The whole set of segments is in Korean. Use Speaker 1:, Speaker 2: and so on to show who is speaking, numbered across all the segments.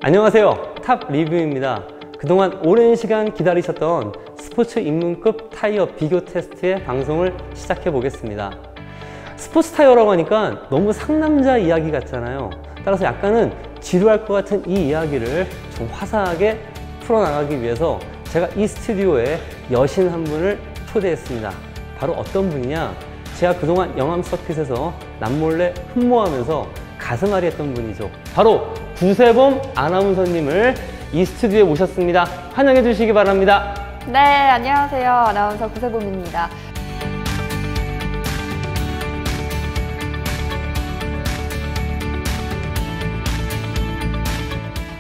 Speaker 1: 안녕하세요, 탑 리뷰입니다. 그동안 오랜 시간 기다리셨던 스포츠 입문급 타이어 비교 테스트의 방송을 시작해 보겠습니다. 스포츠 타이어라고 하니까 너무 상남자 이야기 같잖아요. 따라서 약간은 지루할 것 같은 이 이야기를 좀 화사하게 풀어나가기 위해서 제가 이 스튜디오에 여신 한 분을 초대했습니다. 바로 어떤 분이냐, 제가 그동안 영암 서킷에서 남몰래 흠모하면서 가슴앓이 했던 분이죠. 바로 구세범 아나운서님을 이 스튜디오에 모셨습니다. 환영해 주시기 바랍니다.
Speaker 2: 네, 안녕하세요. 아나운서 구세범입니다.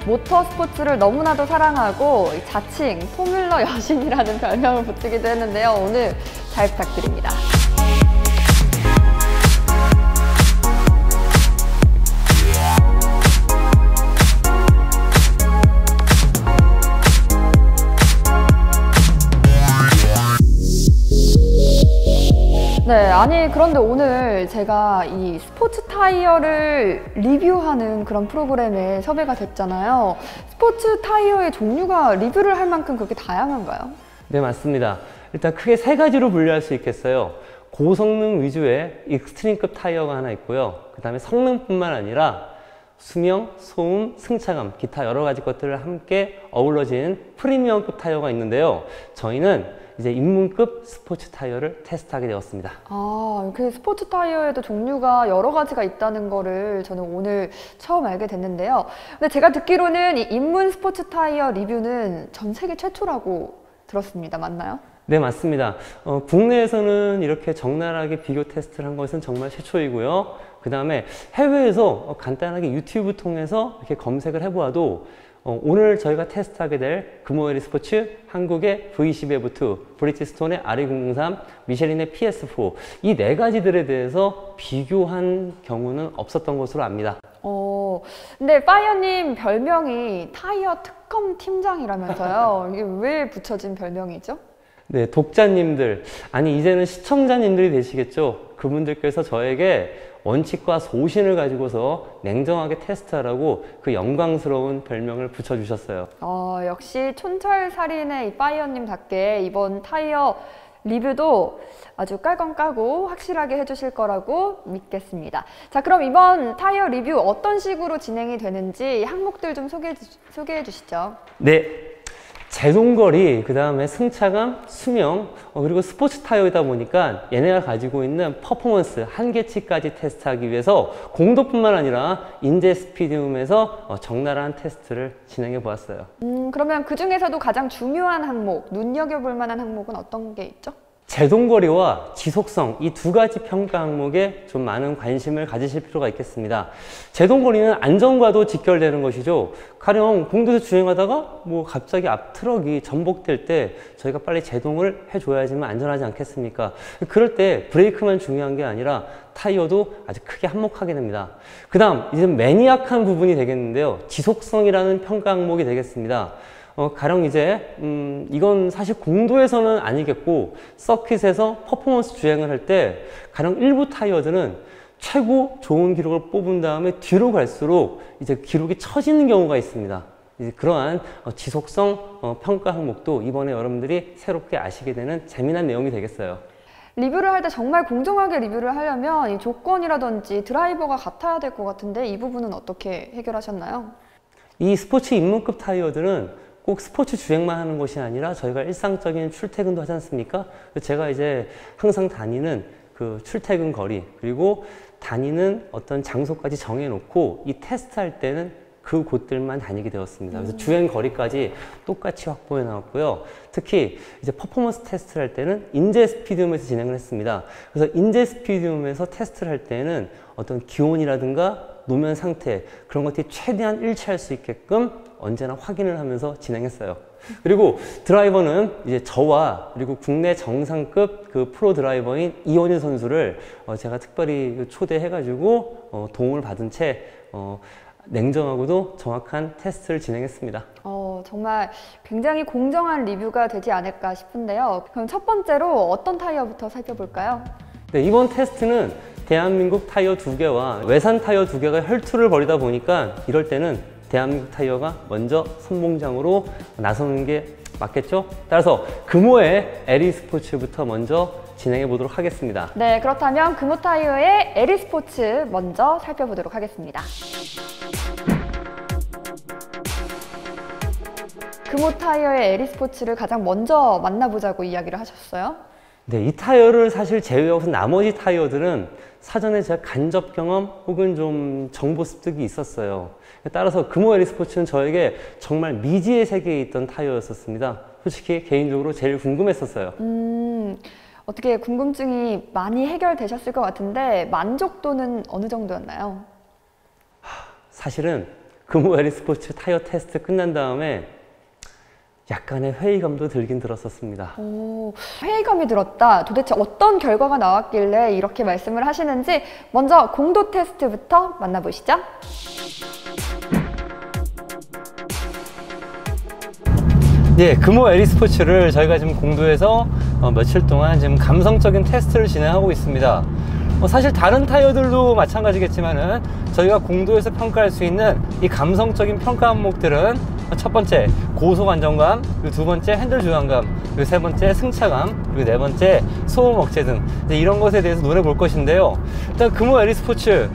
Speaker 2: 모터스포츠를 너무나도 사랑하고 자칭 포뮬러 여신이라는 별명을 붙이기도 했는데요. 오늘 잘 부탁드립니다. 네, 아니 그런데 오늘 제가 이 스포츠 타이어를 리뷰하는 그런 프로그램에 섭외가 됐잖아요. 스포츠 타이어의 종류가 리뷰를 할 만큼 그렇게 다양한가요?
Speaker 1: 네, 맞습니다. 일단 크게 세 가지로 분류할 수 있겠어요. 고성능 위주의 익스트림급 타이어가 하나 있고요. 그 다음에 성능뿐만 아니라 수명, 소음, 승차감, 기타 여러 가지 것들을 함께 어우러진 프리미엄급 타이어가 있는데요. 저희는 이제 입문급 스포츠 타이어를 테스트하게 되었습니다.
Speaker 2: 아, 이렇게 스포츠 타이어에도 종류가 여러 가지가 있다는 거를 저는 오늘 처음 알게 됐는데요. 근데 제가 듣기로는 이 입문 스포츠 타이어 리뷰는 전 세계 최초라고 들었습니다. 맞나요?
Speaker 1: 네, 맞습니다. 국내에서는 이렇게 적나라하게 비교 테스트를 한 것은 정말 최초이고요. 그 다음에 해외에서 간단하게 유튜브 통해서 이렇게 검색을 해보아도 오늘 저희가 테스트하게 될 금호에리 스포츠, 한국의 V12F2, 브리티스톤의 RE003, 미쉐린의 PS4 이 네 가지들에 대해서 비교한 경우는 없었던 것으로 압니다.
Speaker 2: 근데 파이어님 별명이 타이어 특검 팀장이라면서요. 이게 왜 붙여진 별명이죠?
Speaker 1: 네, 독자님들, 아니 이제는 시청자님들이 되시겠죠. 그분들께서 저에게 원칙과 소신을 가지고서 냉정하게 테스트하라고 그 영광스러운 별명을 붙여주셨어요.
Speaker 2: 역시 촌철살인의 이 파이어님답게 이번 타이어 리뷰도 아주 깔끔 까고 확실하게 해주실 거라고 믿겠습니다. 자, 그럼 이번 타이어 리뷰 어떤 식으로 진행이 되는지 항목들 좀 소개해 주시죠.
Speaker 1: 네. 제동거리, 그 다음에 승차감, 수명, 그리고 스포츠 타이어이다 보니까 얘네가 가지고 있는 퍼포먼스 한계치까지 테스트하기 위해서 공도뿐만 아니라 인제 스피디움에서 적나라한 테스트를 진행해 보았어요.
Speaker 2: 그러면 그 중에서도 가장 중요한 항목, 눈여겨볼 만한 항목은 어떤 게 있죠?
Speaker 1: 제동거리와 지속성 이 두 가지 평가 항목에 좀 많은 관심을 가지실 필요가 있겠습니다. 제동거리는 안전과도 직결되는 것이죠. 가령 공도에서 주행하다가 갑자기 앞 트럭이 전복될 때 저희가 빨리 제동을 해줘야지만 안전하지 않겠습니까? 그럴 때 브레이크만 중요한 게 아니라 타이어도 아주 크게 한몫하게 됩니다. 그 다음 이제 매니악한 부분이 되겠는데요. 지속성이라는 평가 항목이 되겠습니다. 가령 이제 이건 사실 공도에서는 아니겠고 서킷에서 퍼포먼스 주행을 할 때 가령 일부 타이어들은 최고 좋은 기록을 뽑은 다음에 뒤로 갈수록 이제 기록이 처지는 경우가 있습니다. 이제 그러한 지속성 평가 항목도 이번에 여러분들이 새롭게 아시게 되는 재미난 내용이 되겠어요.
Speaker 2: 리뷰를 할 때 정말 공정하게 리뷰를 하려면 이 조건이라든지 드라이버가 같아야 될 것 같은데 이 부분은 어떻게 해결하셨나요?
Speaker 1: 이 스포츠 입문급 타이어들은 꼭 스포츠 주행만 하는 것이 아니라 저희가 일상적인 출퇴근도 하지 않습니까? 제가 이제 항상 다니는 그 출퇴근 거리 그리고 다니는 어떤 장소까지 정해놓고 이 테스트할 때는 그 곳들만 다니게 되었습니다. 그래서 주행 거리까지 똑같이 확보해 나왔고요. 특히 이제 퍼포먼스 테스트를 할 때는 인제 스피디움에서 진행을 했습니다. 그래서 인제 스피디움에서 테스트를 할 때는 어떤 기온이라든가 노면 상태 그런 것들이 최대한 일치할 수 있게끔 언제나 확인을 하면서 진행했어요. 그리고 드라이버는 이제 저와 그리고 국내 정상급 그 프로 드라이버인 이원일 선수를 제가 특별히 초대해가지고 도움을 받은 채 냉정하고도 정확한 테스트를 진행했습니다.
Speaker 2: 정말 굉장히 공정한 리뷰가 되지 않을까 싶은데요. 그럼 첫 번째로 어떤 타이어부터 살펴볼까요?
Speaker 1: 네, 이번 테스트는 대한민국 타이어 2개와 외산 타이어 2개가 혈투를 벌이다 보니까 이럴 때는 대한민국 타이어가 먼저 선봉장으로 나서는 게 맞겠죠? 따라서 금호의 에리스포츠부터 먼저 진행해 보도록 하겠습니다.
Speaker 2: 네, 그렇다면 금호 타이어의 에리스포츠 먼저 살펴보도록 하겠습니다. 금호 타이어의 에리스포츠를 가장 먼저 만나보자고 이야기를 하셨어요.
Speaker 1: 네, 이 타이어를 사실 제외하고서 나머지 타이어들은 사전에 제가 간접 경험 혹은 좀 정보 습득이 있었어요. 따라서 금호 에리스포츠는 저에게 정말 미지의 세계에 있던 타이어였었습니다. 솔직히 개인적으로 제일 궁금했었어요.
Speaker 2: 어떻게 궁금증이 많이 해결되셨을 것 같은데 만족도는 어느 정도였나요?
Speaker 1: 사실은 금호 에리스포츠 타이어 테스트 끝난 다음에 약간의 회의감도 들긴 들었었습니다.
Speaker 2: 오, 회의감이 들었다. 도대체 어떤 결과가 나왔길래 이렇게 말씀을 하시는지 먼저 공도 테스트부터 만나보시죠.
Speaker 1: 네, 금호 에리스포츠를 저희가 지금 공도에서 며칠 동안 지금 감성적인 테스트를 진행하고 있습니다. 사실 다른 타이어들도 마찬가지겠지만은 저희가 공도에서 평가할 수 있는 이 감성적인 평가 항목들은 첫 번째 고속 안정감, 그리고 두 번째 핸들 조향감, 그리고 세 번째 승차감, 그리고 네 번째 소음 억제 등 이런 것에 대해서 노려볼 것인데요. 일단 금호 에리스포츠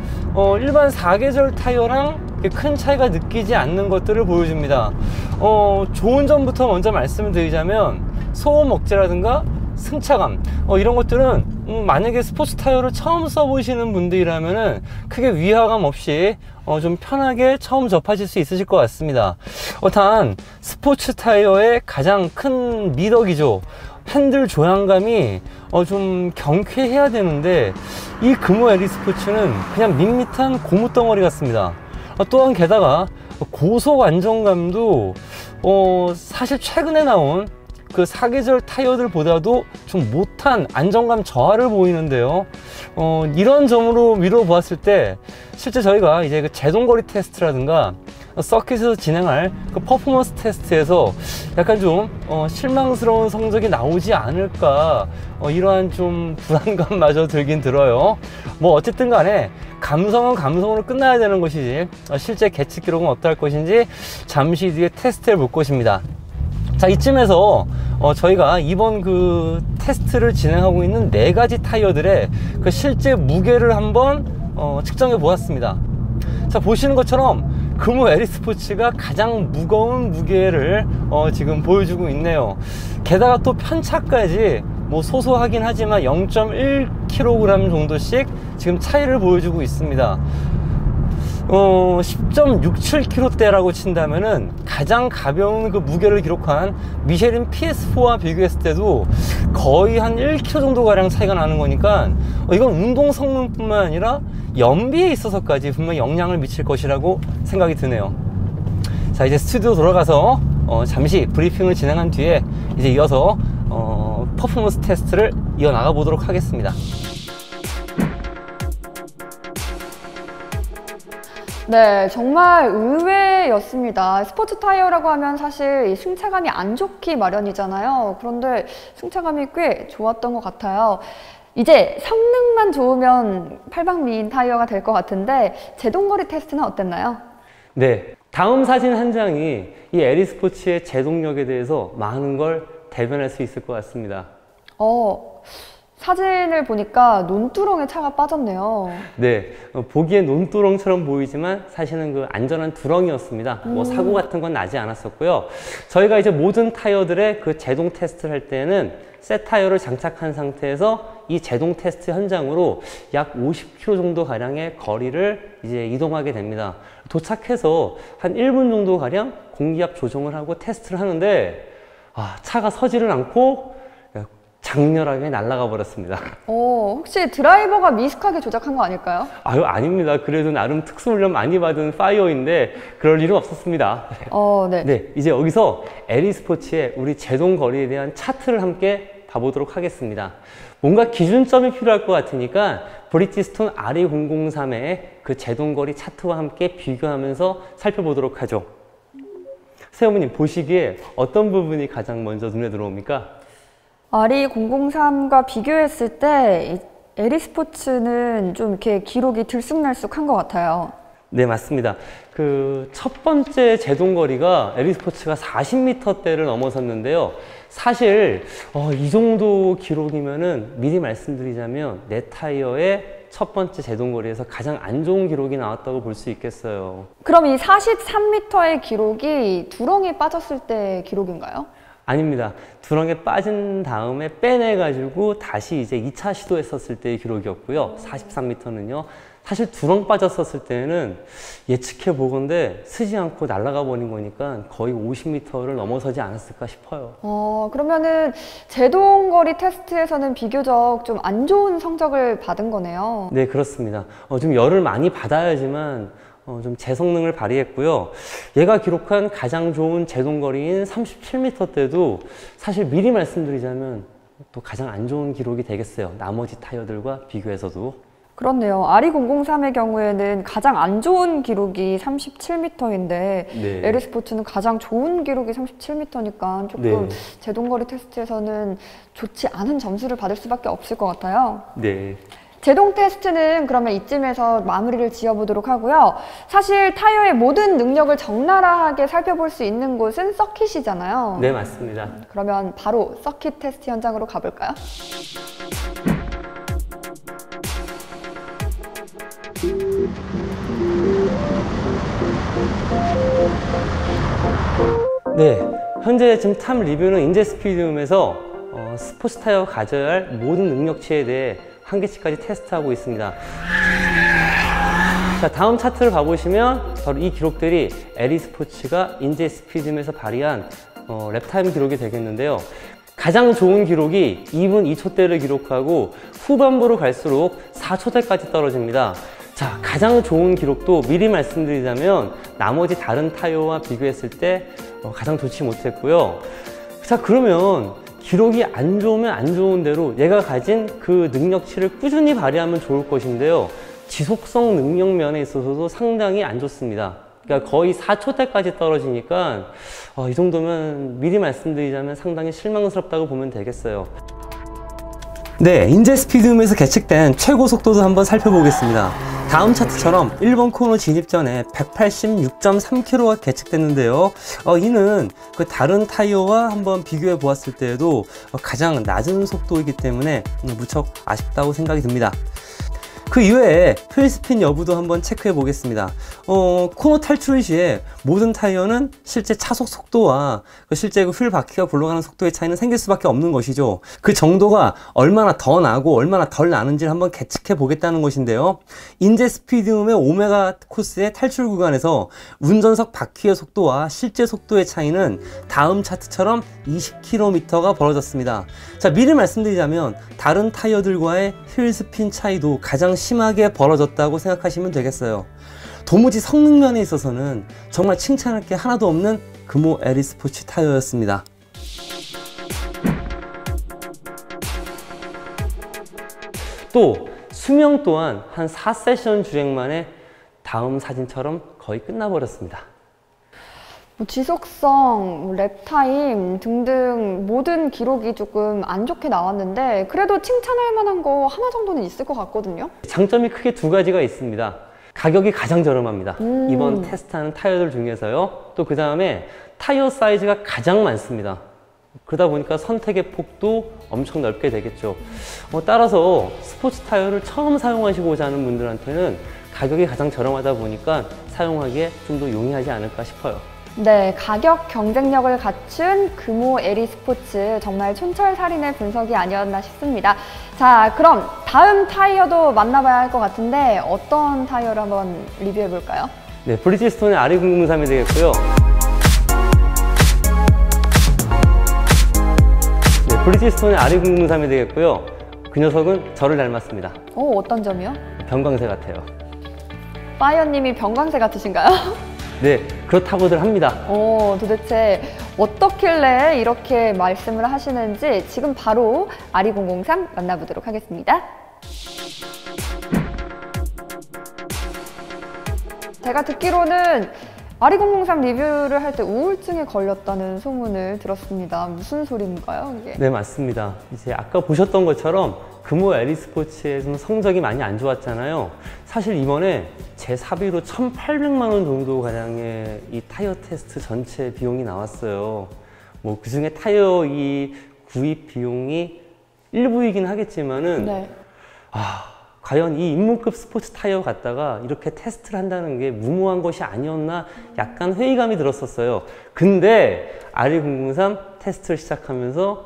Speaker 1: 일반 4계절 타이어랑 큰 차이가 느끼지 않는 것들을 보여줍니다. 좋은 점부터 먼저 말씀을 드리자면 소음 억제라든가 승차감 이런 것들은 만약에 스포츠 타이어를 처음 써보시는 분들이라면은 크게 위화감 없이 좀 편하게 처음 접하실 수 있으실 것 같습니다. 단 스포츠 타이어의 가장 큰 미덕이죠. 핸들 조향감이 좀 경쾌해야 되는데 이 금호 에리스포츠는 그냥 밋밋한 고무덩어리 같습니다. 또한 게다가 고속 안정감도 사실 최근에 나온 그 4계절 타이어들보다도 좀 못한 안정감 저하를 보이는데요. 이런 점으로 미뤄보았을 때 실제 저희가 이제 그 제동거리 테스트라든가 서킷에서 진행할 그 퍼포먼스 테스트에서 약간 좀 실망스러운 성적이 나오지 않을까 이러한 좀 불안감마저 들긴 들어요. 뭐 어쨌든 간에 감성은 감성으로 끝나야 되는 것이지 실제 계측 기록은 어떠할 것인지 잠시 뒤에 테스트해 볼 것입니다. 자, 이쯤에서 저희가 이번 그 테스트를 진행하고 있는 4가지 타이어들의 그 실제 무게를 한번 측정해 보았습니다. 자, 보시는 것처럼 금호 에리스포츠가 가장 무거운 무게를 지금 보여주고 있네요. 게다가 또 편차까지 뭐 소소하긴 하지만 0.1kg 정도씩 지금 차이를 보여주고 있습니다. 10.67kg대라고 친다면은 가장 가벼운 그 무게를 기록한 미쉐린 PS4와 비교했을 때도 거의 한 1kg 정도 가량 차이가 나는 거니까 이건 운동 성능뿐만 아니라 연비에 있어서까지 분명히 영향을 미칠 것이라고 생각이 드네요. 자, 이제 스튜디오 돌아가서 잠시 브리핑을 진행한 뒤에 이제 이어서 퍼포먼스 테스트를 이어나가 보도록 하겠습니다.
Speaker 2: 네, 정말 의외였습니다. 스포츠 타이어라고 하면 사실 이 승차감이 안 좋기 마련이잖아요. 그런데 승차감이 꽤 좋았던 것 같아요. 이제 성능만 좋으면 팔방미인 타이어가 될 것 같은데 제동거리 테스트는 어땠나요?
Speaker 1: 네, 다음 사진 한 장이 이 에리스포츠의 제동력에 대해서 많은 걸 대변할 수 있을 것 같습니다.
Speaker 2: 사진을 보니까 논두렁에 차가 빠졌네요.
Speaker 1: 네, 보기엔 논두렁처럼 보이지만 사실은 그 안전한 두렁이었습니다. 뭐 사고 같은 건 나지 않았었고요. 저희가 이제 모든 타이어들의 그 제동 테스트를 할 때는 새 타이어를 장착한 상태에서 이 제동 테스트 현장으로 약 50km 정도 가량의 거리를 이제 이동하게 됩니다. 도착해서 한 1분 정도 가량 공기압 조정을 하고 테스트를 하는데 차가 서지를 않고 장렬하게 날아가 버렸습니다.
Speaker 2: 혹시 드라이버가 미숙하게 조작한 거 아닐까요?
Speaker 1: 아닙니다. 그래도 나름 특수훈련 많이 받은 파이어인데 그럴 일은 없었습니다.
Speaker 2: 네.
Speaker 1: 네, 이제 여기서 에리스포츠의 우리 제동 거리에 대한 차트를 함께 봐보도록 하겠습니다. 뭔가 기준점이 필요할 것 같으니까 브리지스톤 RE003의 그 제동 거리 차트와 함께 비교하면서 살펴보도록 하죠. 세어머님 보시기에 어떤 부분이 가장 먼저 눈에 들어옵니까?
Speaker 2: RE003과 비교했을 때 에리스포츠는 좀 이렇게 기록이 들쑥날쑥한 것 같아요.
Speaker 1: 네, 맞습니다. 그 첫 번째 제동거리가 에리스포츠가 40m대를 넘어섰는데요. 사실 이 정도 기록이면은 미리 말씀드리자면 내 타이어의 첫 번째 제동거리에서 가장 안 좋은 기록이 나왔다고 볼 수 있겠어요.
Speaker 2: 그럼 이 43m의 기록이 두렁이 빠졌을 때 기록인가요?
Speaker 1: 아닙니다. 두렁에 빠진 다음에 빼내가지고 다시 이제 2차 시도했었을 때의 기록이었고요. 43m는요. 사실 두렁 빠졌었을 때는 예측해 보건데 쓰지 않고 날아가 버린 거니까 거의 50m를 넘어서지 않았을까 싶어요.
Speaker 2: 그러면은 제동거리 테스트에서는 비교적 좀 안 좋은 성적을 받은 거네요.
Speaker 1: 네, 그렇습니다. 좀 열을 많이 받아야지만 좀 제 성능을 발휘했고요. 얘가 기록한 가장 좋은 제동거리인 37m 때도 사실 미리 말씀드리자면 또 가장 안 좋은 기록이 되겠어요. 나머지 타이어들과 비교해서도.
Speaker 2: 그렇네요. RE003의 경우에는 가장 안 좋은 기록이 37m인데
Speaker 1: 네.
Speaker 2: 에리스포츠는 가장 좋은 기록이 37m니까 조금
Speaker 1: 네.
Speaker 2: 제동거리 테스트에서는 좋지 않은 점수를 받을 수밖에 없을 것 같아요.
Speaker 1: 네.
Speaker 2: 제동 테스트는 그러면 이쯤에서 마무리를 지어보도록 하고요. 사실 타이어의 모든 능력을 적나라하게 살펴볼 수 있는 곳은 서킷이잖아요.
Speaker 1: 네, 맞습니다.
Speaker 2: 그러면 바로 서킷 테스트 현장으로 가볼까요?
Speaker 1: 네, 현재 지금 탑 리뷰는 인제스피디움에서 스포츠 타이어가 가져야 할 모든 능력치에 대해 한 개씩까지 테스트하고 있습니다. 자, 다음 차트를 봐보시면 바로 이 기록들이 에리스포츠가 인제스피디움에서 발휘한 랩타임 기록이 되겠는데요. 가장 좋은 기록이 2분 2초대를 기록하고 후반부로 갈수록 4초대까지 떨어집니다. 자, 가장 좋은 기록도 미리 말씀드리자면 나머지 다른 타이어와 비교했을 때 가장 좋지 못했고요. 자, 그러면 기록이 안 좋으면 안 좋은 대로 얘가 가진 그 능력치를 꾸준히 발휘하면 좋을 것인데요. 지속성 능력 면에 있어서도 상당히 안 좋습니다. 그러니까 거의 4초대까지 떨어지니까 이 정도면 미리 말씀드리자면 상당히 실망스럽다고 보면 되겠어요. 네, 인제스피디움에서 계측된 최고 속도도 한번 살펴보겠습니다. 다음 차트처럼 1번 코너 진입 전에 186.3km가 계측됐는데요. 이는 그 다른 타이어와 한번 비교해 보았을 때에도 가장 낮은 속도이기 때문에 무척 아쉽다고 생각이 듭니다. 그 이외에 휠스핀 여부도 한번 체크해 보겠습니다. 코너 탈출 시에 모든 타이어는 실제 차속 속도와 실제 휠 바퀴가 굴러가는 속도의 차이는 생길 수밖에 없는 것이죠. 그 정도가 얼마나 더 나고 얼마나 덜 나는지를 한번 계측해 보겠다는 것인데요. 인제스피디움의 오메가 코스의 탈출 구간에서 운전석 바퀴의 속도와 실제 속도의 차이는 다음 차트처럼 20km가 벌어졌습니다. 자, 미리 말씀드리자면 다른 타이어들과의 휠스핀 차이도 가장 심하게 벌어졌다고 생각하시면 되겠어요. 도무지 성능면에 있어서는 정말 칭찬할 게 하나도 없는 금호 에리스포츠 타이어였습니다. 또 수명 또한 한 4세션 주행 만에 다음 사진처럼 거의 끝나버렸습니다.
Speaker 2: 지속성, 랩타임 등등 모든 기록이 조금 안 좋게 나왔는데 그래도 칭찬할 만한 거 하나 정도는 있을 것 같거든요.
Speaker 1: 장점이 크게 두 가지가 있습니다. 가격이 가장 저렴합니다. 이번 테스트하는 타이어들 중에서요. 또 그 다음에 타이어 사이즈가 가장 많습니다. 그러다 보니까 선택의 폭도 엄청 넓게 되겠죠. 따라서 스포츠 타이어를 처음 사용하시고자 하는 분들한테는 가격이 가장 저렴하다 보니까 사용하기에 좀 더 용이하지 않을까 싶어요.
Speaker 2: 네, 가격 경쟁력을 갖춘 금호 에리스포츠 정말 촌철살인의 분석이 아니었나 싶습니다. 자, 그럼 다음 타이어도 만나봐야 할 것 같은데 어떤 타이어를 한번 리뷰해 볼까요?
Speaker 1: 네, 브리지스톤의 RE003이 되겠고요. 네, 브리지스톤의 RE003이 되겠고요. 그 녀석은 저를 닮았습니다.
Speaker 2: 어떤 점이요?
Speaker 1: 병광새 같아요.
Speaker 2: 파이어님이 병광새 같으신가요?
Speaker 1: 네, 그렇다고들 합니다.
Speaker 2: 도대체 어떻길래 이렇게 말씀을 하시는지 지금 바로 RE003 만나보도록 하겠습니다. 제가 듣기로는 RE003 리뷰를 할 때 우울증에 걸렸다는 소문을 들었습니다. 무슨 소리인가요, 이게?
Speaker 1: 네, 맞습니다. 이제 아까 보셨던 것처럼 금호 에리스포츠에서는 성적이 많이 안 좋았잖아요. 사실 이번에 제 사비로 1,800만 원 정도 가량의 이 타이어 테스트 전체 비용이 나왔어요. 뭐 그중에 타이어 이 구입 비용이 일부이긴 하겠지만은
Speaker 2: 네.
Speaker 1: 과연 이 입문급 스포츠 타이어 갖다가 이렇게 테스트를 한다는 게 무모한 것이 아니었나 약간 회의감이 들었었어요. 근데 RE003 테스트를 시작하면서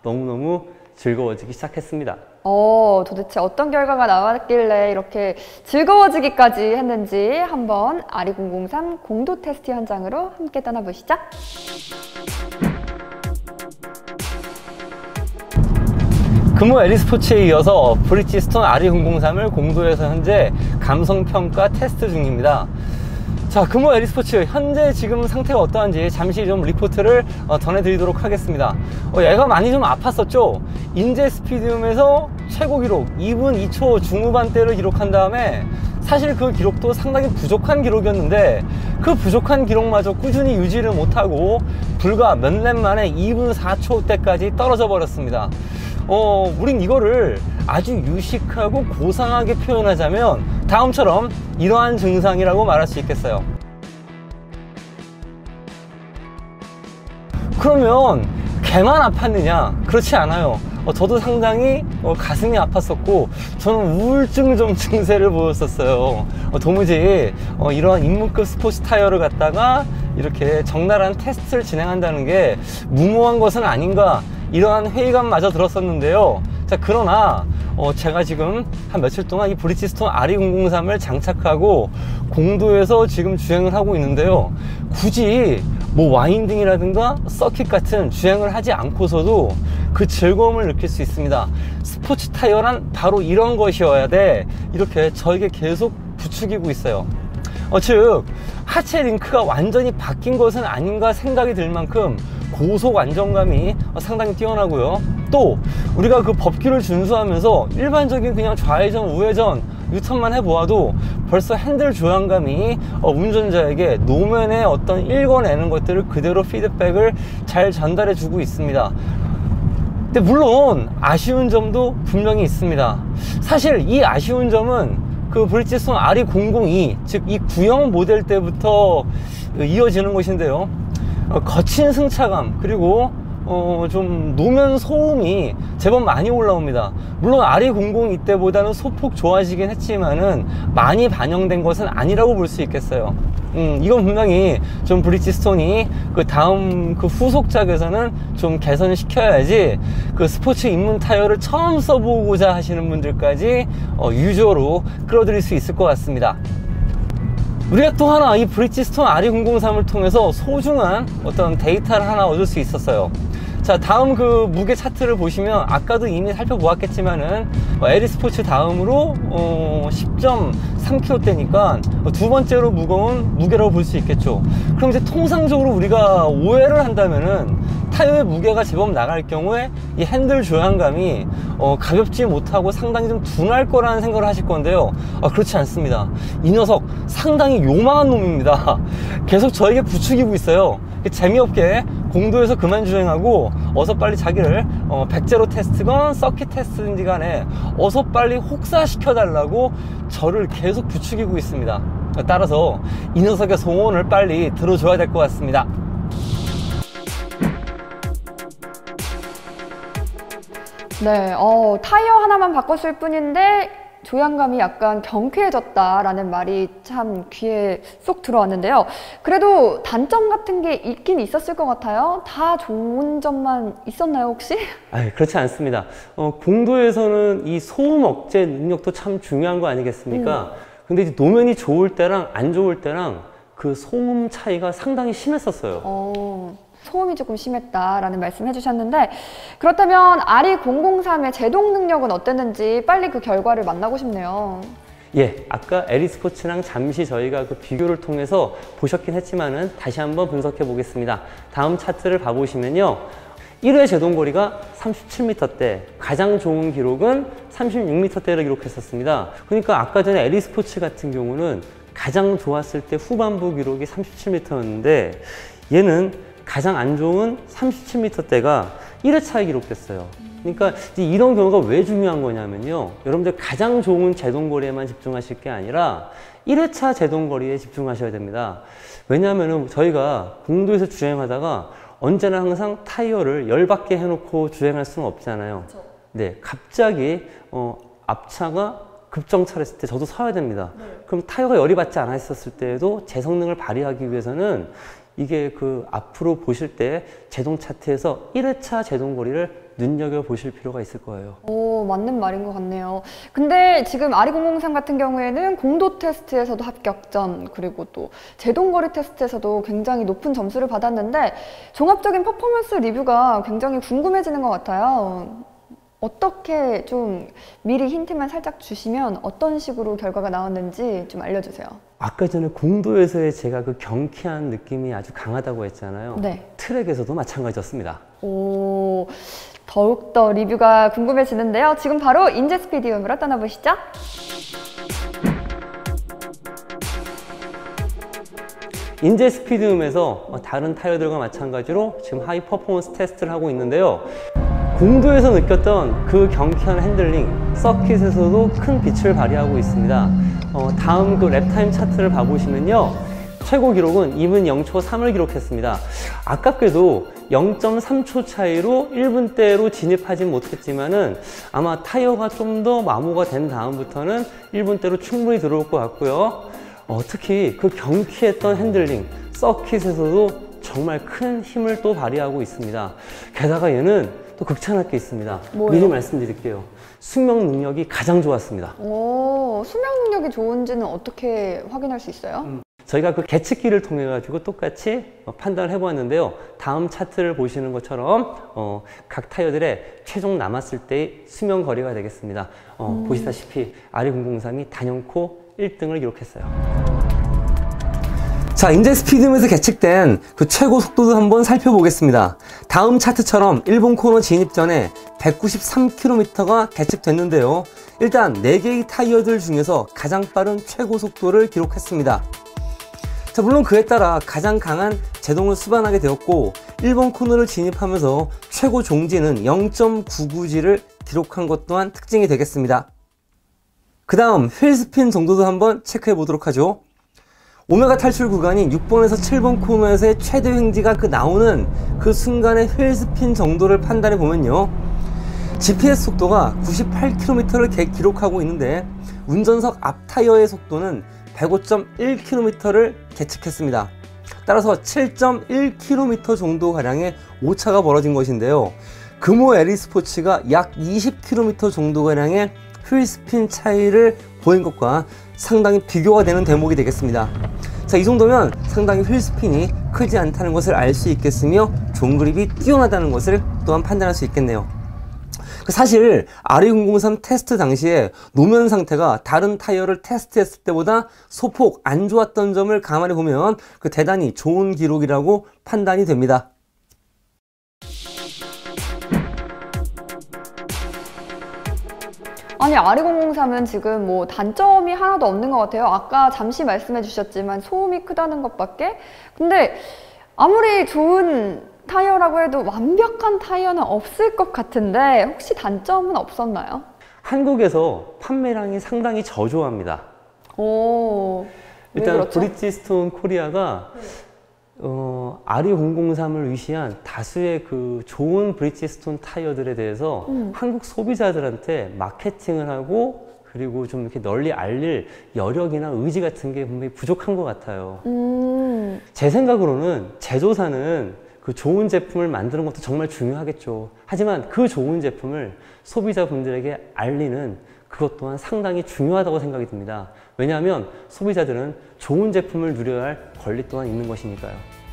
Speaker 1: 너무너무 즐거워지기 시작했습니다.
Speaker 2: 도대체 어떤 결과가 나왔길래 이렇게 즐거워지기까지 했는지 한번 RE003 공도 테스트 현장으로 함께 떠나보시죠.
Speaker 1: 금호 에리스포츠에 이어서 브리지스톤 RE003을 공도에서 현재 감성평가 테스트 중입니다. 자, 금호 에리스포츠 현재 지금 상태가 어떠한지 잠시 좀 리포트를 전해드리도록 하겠습니다. 얘가 많이 좀 아팠었죠. 인제 스피디움에서 최고 기록 2분 2초 중후반대를 기록한 다음에 사실 그 기록도 상당히 부족한 기록이었는데 그 부족한 기록마저 꾸준히 유지를 못하고 불과 몇 랩 만에 2분 4초대까지 떨어져 버렸습니다. 우린 이거를 아주 유식하고 고상하게 표현하자면 다음처럼 이러한 증상이라고 말할 수 있겠어요. 그러면 걔만 아팠느냐? 그렇지 않아요. 저도 상당히 가슴이 아팠었고 저는 우울증 좀 증세를 보였었어요. 도무지 이러한 입문급 스포츠 타이어를 갖다가 이렇게 적나라한 테스트를 진행한다는 게 무모한 것은 아닌가, 이러한 회의감마저 들었었는데요. 자, 그러나 제가 지금 한 며칠 동안 이 브리지스톤 RE003을 장착하고 공도에서 지금 주행을 하고 있는데요. 굳이 뭐 와인딩이라든가 서킷 같은 주행을 하지 않고서도 그 즐거움을 느낄 수 있습니다. 스포츠 타이어란 바로 이런 것이어야 돼, 이렇게 저에게 계속 부추기고 있어요. 즉 하체 링크가 완전히 바뀐 것은 아닌가 생각이 들 만큼 고속 안정감이 상당히 뛰어나고요. 또 우리가 그 법규를 준수하면서 일반적인 그냥 좌회전 우회전 유턴만 해보아도 벌써 핸들 조향감이 운전자에게 노면의 어떤 읽어내는 것들을 그대로 피드백을 잘 전달해 주고 있습니다. 근데 물론 아쉬운 점도 분명히 있습니다. 사실 이 아쉬운 점은 그 브리지스톤 RE002, 즉 이 구형 모델 때부터 이어지는 것인데요. 거친 승차감, 그리고 좀 노면 소음이 제법 많이 올라옵니다. 물론 RE002 때보다는 소폭 좋아지긴 했지만은 많이 반영된 것은 아니라고 볼 수 있겠어요. 이건 분명히 좀 브리지스톤이 그 다음 그 후속작에서는 좀 개선을 시켜야지 그 스포츠 입문 타이어를 처음 써보고자 하시는 분들까지 유저로 끌어들일 수 있을 것 같습니다. 우리가 또 하나 이 브리지스톤 RE003을 통해서 소중한 어떤 데이터를 하나 얻을 수 있었어요. 자, 다음 그 무게 차트를 보시면 아까도 이미 살펴보았겠지만은 에리스포츠 다음으로 10.3kg대니까 두 번째로 무거운 무게라고 볼 수 있겠죠. 그럼 이제 통상적으로 우리가 오해를 한다면은 타이어의 무게가 제법 나갈 경우에 이 핸들 조향감이 가볍지 못하고 상당히 좀 둔할 거라는 생각을 하실 건데요. 그렇지 않습니다. 이 녀석 상당히 요망한 놈입니다. 계속 저에게 부추기고 있어요. 재미없게 공도에서 그만 주행하고 어서 빨리 자기를 백제로 테스트건 서킷 테스트인지 간에 어서 빨리 혹사시켜 달라고 저를 계속 부추기고 있습니다. 따라서 이 녀석의 소원을 빨리 들어줘야 될 것 같습니다.
Speaker 2: 네, 타이어 하나만 바꿨을 뿐인데 조향감이 약간 경쾌해졌다라는 말이 참 귀에 쏙 들어왔는데요. 그래도 단점 같은 게 있긴 있었을 것 같아요. 다 좋은 점만 있었나요, 혹시?
Speaker 1: 그렇지 않습니다. 공도에서는 이 소음 억제 능력도 참 중요한 거 아니겠습니까? 근데 이제 노면이 좋을 때랑 안 좋을 때랑 그 소음 차이가 상당히 심했었어요.
Speaker 2: 소음이 조금 심했다라는 말씀 해주셨는데, 그렇다면 RE003의 제동 능력은 어땠는지 빨리 그 결과를 만나고 싶네요.
Speaker 1: 예, 아까 에리스포츠랑 잠시 저희가 그 비교를 통해서 보셨긴 했지만은 다시 한번 분석해 보겠습니다. 다음 차트를 봐보시면요. 1회 제동거리가 37m대, 가장 좋은 기록은 36m대를 기록했었습니다. 그러니까 아까 전에 에리스포츠 같은 경우는 가장 좋았을 때 후반부 기록이 37m였는데 얘는 가장 안 좋은 37m대가 1회차에 기록됐어요. 그러니까 이제 이런 경우가 왜 중요한 거냐면요. 여러분들 가장 좋은 제동거리에만 집중하실 게 아니라 1회차 제동거리에 집중하셔야 됩니다. 왜냐하면 저희가 공도에서 주행하다가 언제나 항상 타이어를 열받게 해놓고 주행할 수는 없잖아요.
Speaker 2: 그렇죠.
Speaker 1: 네, 갑자기 앞차가 급정차했을 때 저도 서야 됩니다.
Speaker 2: 네.
Speaker 1: 그럼 타이어가 열이 받지 않아 있었을 때에도 제 성능을 발휘하기 위해서는 이게 그 앞으로 보실 때 제동 차트에서 1회차 제동거리를 눈여겨보실 필요가 있을 거예요.
Speaker 2: 오, 맞는 말인 것 같네요. 근데 지금 RE003 같은 경우에는 공도 테스트에서도 합격점, 그리고 또 제동거리 테스트에서도 굉장히 높은 점수를 받았는데 종합적인 퍼포먼스 리뷰가 굉장히 궁금해지는 것 같아요. 어떻게 좀 미리 힌트만 살짝 주시면 어떤 식으로 결과가 나왔는지 좀 알려주세요.
Speaker 1: 아까 전에 공도에서의 제가 그 경쾌한 느낌이 아주 강하다고 했잖아요.
Speaker 2: 네.
Speaker 1: 트랙에서도 마찬가지였습니다.
Speaker 2: 오, 더욱더 리뷰가 궁금해지는데요. 지금 바로 인제 스피디움으로 떠나보시죠.
Speaker 1: 인제 스피디움에서 다른 타이어들과 마찬가지로 지금 하이 퍼포먼스 테스트를 하고 있는데요. 공도에서 느꼈던 그 경쾌한 핸들링, 서킷에서도 큰 빛을 발휘하고 있습니다. 다음 그 랩타임 차트를 봐보시면요. 최고 기록은 2분 0초 3을 기록했습니다. 아깝게도 0.3초 차이로 1분대로 진입하진 못했지만은 아마 타이어가 좀 더 마모가 된 다음부터는 1분대로 충분히 들어올 것 같고요. 특히 그 경쾌했던 핸들링, 서킷에서도 정말 큰 힘을 또 발휘하고 있습니다. 게다가 얘는 또 극찬할 게 있습니다.
Speaker 2: 뭐예요?
Speaker 1: 미리 말씀드릴게요. 수명 능력이 가장 좋았습니다.
Speaker 2: 오, 수명 능력이 좋은지는 어떻게 확인할 수 있어요?
Speaker 1: 저희가 그 계측기를 통해 가지고 똑같이 판단을 해보았는데요. 다음 차트를 보시는 것처럼 각 타이어들의 최종 남았을 때의 수명 거리가 되겠습니다. 보시다시피 RE003이 단연코 1등을 기록했어요. 자, 인제 스피디움에서 계측된 그 최고 속도도 한번 살펴보겠습니다. 다음 차트처럼 일본 코너 진입 전에 193km가 계측됐는데요. 일단 4개의 타이어들 중에서 가장 빠른 최고 속도를 기록했습니다. 자, 물론 그에 따라 가장 강한 제동을 수반하게 되었고 일본 코너를 진입하면서 최고 종지는 0.99G를 기록한 것 또한 특징이 되겠습니다. 그 다음 휠스핀 정도도 한번 체크해 보도록 하죠. 오메가 탈출 구간인 6번에서 7번 코너에서의 최대 횡지가 나오는 그 순간의 휠스핀 정도를 판단해 보면요. GPS 속도가 98km를 기록하고 있는데 운전석 앞 타이어의 속도는 105.1km를 계측했습니다. 따라서 7.1km 정도가량의 오차가 벌어진 것인데요. 금호 LE 스포츠가 약 20km 정도가량의 휠스핀 차이를 보인 것과 상당히 비교가 되는 대목이 되겠습니다. 자, 이 정도면 상당히 휠스핀이 크지 않다는 것을 알 수 있겠으며 종그립이 뛰어나다는 것을 또한 판단할 수 있겠네요. 사실 RE003 테스트 당시에 노면 상태가 다른 타이어를 테스트했을 때보다 소폭 안 좋았던 점을 감안해 보면 대단히 좋은 기록이라고 판단이 됩니다.
Speaker 2: 아니, RE003은 지금 뭐 단점이 하나도 없는 것 같아요. 아까 잠시 말씀해 주셨지만 소음이 크다는 것밖에. 근데 아무리 좋은 타이어라고 해도 완벽한 타이어는 없을 것 같은데 혹시 단점은 없었나요?
Speaker 1: 한국에서 판매량이 상당히 저조합니다.
Speaker 2: 오, 왜
Speaker 1: 일단
Speaker 2: 그렇죠?
Speaker 1: 브리지스톤 코리아가 RE003을 위시한 다수의 그 좋은 브리지스톤 타이어들에 대해서 한국 소비자들한테 마케팅을 하고 그리고 좀 이렇게 널리 알릴 여력이나 의지 같은 게 분명히 부족한 것 같아요. 제 생각으로는 제조사는 그 좋은 제품을 만드는 것도 정말 중요하겠죠. 하지만 그 좋은 제품을 소비자분들에게 알리는 그것 또한 상당히 중요하다고 생각이 듭니다. 왜냐하면 소비자들은 좋은 제품을 누려야 할 권리 또한 있는 것이니까요.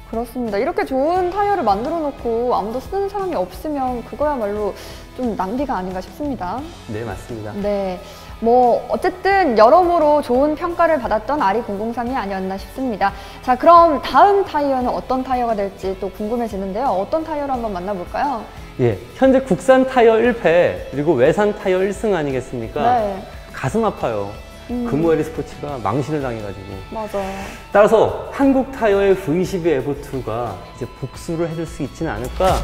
Speaker 2: 그렇습니다. 이렇게 좋은 타이어를 만들어 놓고 아무도 쓰는 사람이 없으면 그거야말로 좀 낭비가 아닌가 싶습니다.
Speaker 1: 네, 맞습니다.
Speaker 2: 네. 뭐 어쨌든 여러모로 좋은 평가를 받았던 RE003이 아니었나 싶습니다. 자, 그럼 다음 타이어는 어떤 타이어가 될지 또 궁금해지는데요. 어떤 타이어로 한번 만나볼까요?
Speaker 1: 예, 현재 국산 타이어 1패 그리고 외산 타이어 1승 아니겠습니까?
Speaker 2: 네.
Speaker 1: 가슴 아파요. 금호 LE 스포츠가 망신을 당해가지고.
Speaker 2: 맞아요.
Speaker 1: 따라서 한국 타이어의 V12 에보2가 이제 복수를 해줄 수 있지는 않을까?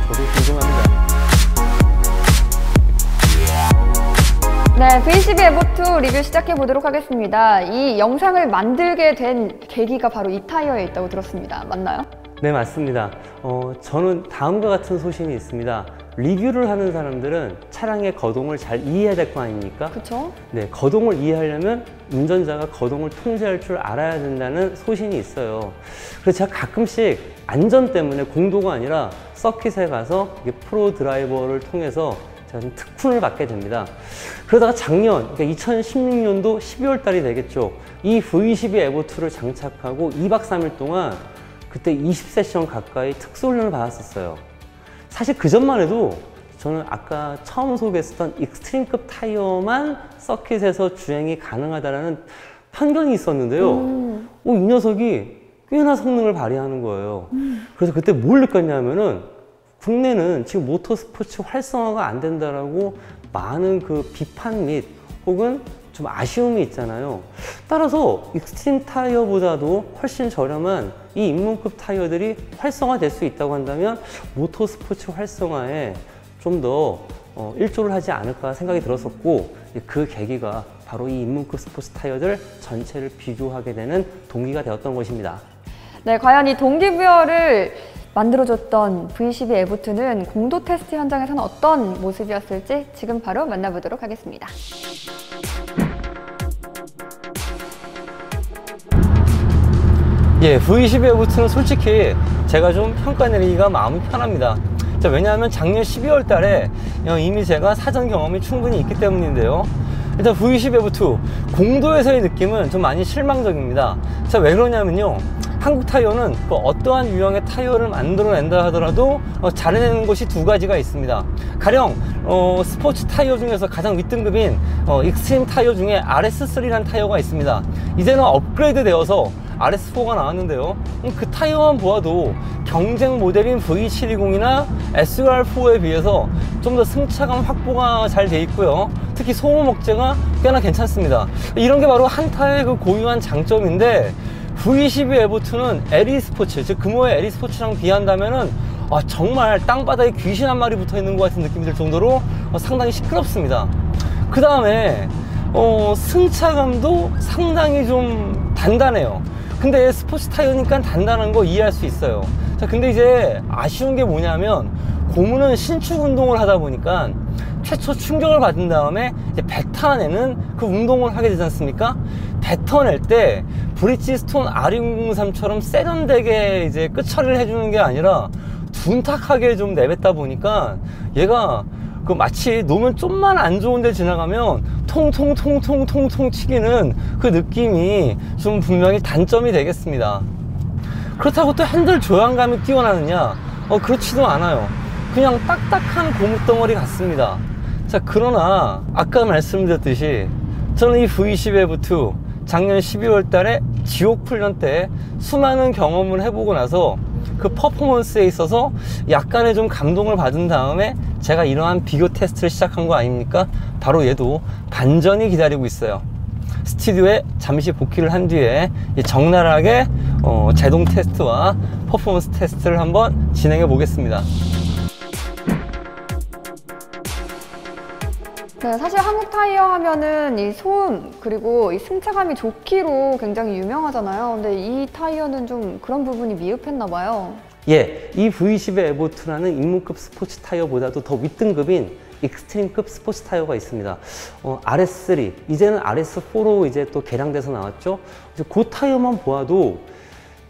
Speaker 1: 저도 궁금합니다.
Speaker 2: 네, V12 에보2 리뷰 시작해 보도록 하겠습니다. 이 영상을 만들게 된 계기가 바로 이 타이어에 있다고 들었습니다. 맞나요?
Speaker 1: 네, 맞습니다. 저는 다음과 같은 소신이 있습니다. 리뷰를 하는 사람들은 차량의 거동을 잘 이해해야 될 거 아닙니까?
Speaker 2: 그렇죠.
Speaker 1: 네, 거동을 이해하려면 운전자가 거동을 통제할 줄 알아야 된다는 소신이 있어요. 그래서 제가 가끔씩 안전 때문에 공도가 아니라 서킷에 가서 프로 드라이버를 통해서 제가 좀 특훈을 받게 됩니다. 그러다가 작년, 그러니까 2016년도 12월 달이 되겠죠. 이 V12 에보2를 장착하고 2박 3일 동안 그때 20세션 가까이 특수훈련을 받았었어요. 사실 그 전만 해도 저는 아까 처음 소개했었던 익스트림급 타이어만 서킷에서 주행이 가능하다는 편견이 있었는데요. 이 녀석이 꽤나 성능을 발휘하는 거예요. 그래서 그때 뭘 느꼈냐면은 국내는 지금 모터스포츠 활성화가 안 된다라고 많은 그 비판 및 혹은 좀 아쉬움이 있잖아요. 따라서 익스트림 타이어보다도 훨씬 저렴한 이 입문급 타이어들이 활성화될 수 있다고 한다면 모터스포츠 활성화에 좀 더 일조를 하지 않을까 생각이 들었었고, 그 계기가 바로 이 입문급 스포츠 타이어들 전체를 비교하게 되는 동기가 되었던 것입니다.
Speaker 2: 네, 과연 이 동기부여를 만들어줬던 V12 에보2는 공도 테스트 현장에서는 어떤 모습이었을지 지금 바로 만나보도록 하겠습니다.
Speaker 1: 예, V12 에보2는 솔직히 제가 좀 평가 내리기가 마음이 편합니다. 자, 왜냐하면 작년 12월 달에 이미 제가 사전 경험이 충분히 있기 때문인데요. 일단 V12 에보2 공도에서의 느낌은 좀 많이 실망적입니다. 자, 왜 그러냐면요, 한국 타이어는 어떠한 유형의 타이어를 만들어낸다 하더라도 잘해내는 것이 두 가지가 있습니다. 가령 스포츠 타이어 중에서 가장 윗등급인 익스트림 타이어 중에 RS3라는 타이어가 있습니다. 이제는 업그레이드 되어서 RS4가 나왔는데요, 그 타이어만 보아도 경쟁 모델인 V720이나 SUR4에 비해서 좀 더 승차감 확보가 잘 돼 있고요, 특히 소음 억제가 꽤나 괜찮습니다. 이런 게 바로 한타의 그 고유한 장점인데, V12 에보2는 LE 스포츠, 즉 금호의 LE 스포츠랑 비한다면은 정말 땅바닥에 귀신 한 마리 붙어 있는 것 같은 느낌이 들 정도로 상당히 시끄럽습니다. 그 다음에 승차감도 상당히 좀 단단해요. 근데 스포츠 타이어니까 단단한 거 이해할 수 있어요. 자, 근데 이제 아쉬운 게 뭐냐면, 고무는 신축 운동을 하다 보니까 최초 충격을 받은 다음에 이제 뱉어내는 그 운동을 하게 되지 않습니까? 뱉어낼 때 브리지스톤 R2003처럼 세련되게 이제 끝처리를 해주는 게 아니라 둔탁하게 좀 내뱉다 보니까 얘가 그 마치 놓으면 좀만 안 좋은 데 지나가면 통통통통통통 튀기는 그 느낌이 좀 분명히 단점이 되겠습니다. 그렇다고 또 핸들 조향감이 뛰어나느냐? 그렇지도 않아요. 그냥 딱딱한 고무덩어리 같습니다. 자, 그러나 아까 말씀드렸듯이 저는 이 V12 에보2 작년 12월 달에 지옥 훈련 때 수많은 경험을 해보고 나서 그 퍼포먼스에 있어서 약간의 좀 감동을 받은 다음에 제가 이러한 비교 테스트를 시작한 거 아닙니까? 바로 얘도 반전이 기다리고 있어요. 스튜디오에 잠시 복귀를 한 뒤에 적나라하게 제동 테스트와 퍼포먼스 테스트를 한번 진행해 보겠습니다.
Speaker 2: 네, 사실 한국 타이어 하면은 이 소음 그리고 이 승차감이 좋기로 굉장히 유명하잖아요. 근데 이 타이어는 좀 그런 부분이 미흡했나 봐요.
Speaker 1: 예, 이 V12 에보2라는 입문급 스포츠 타이어보다도 더 윗등급인 익스트림급 스포츠 타이어가 있습니다. RS3, 이제는 RS4로 이제 또 개량돼서 나왔죠. 이제 그 타이어만 보아도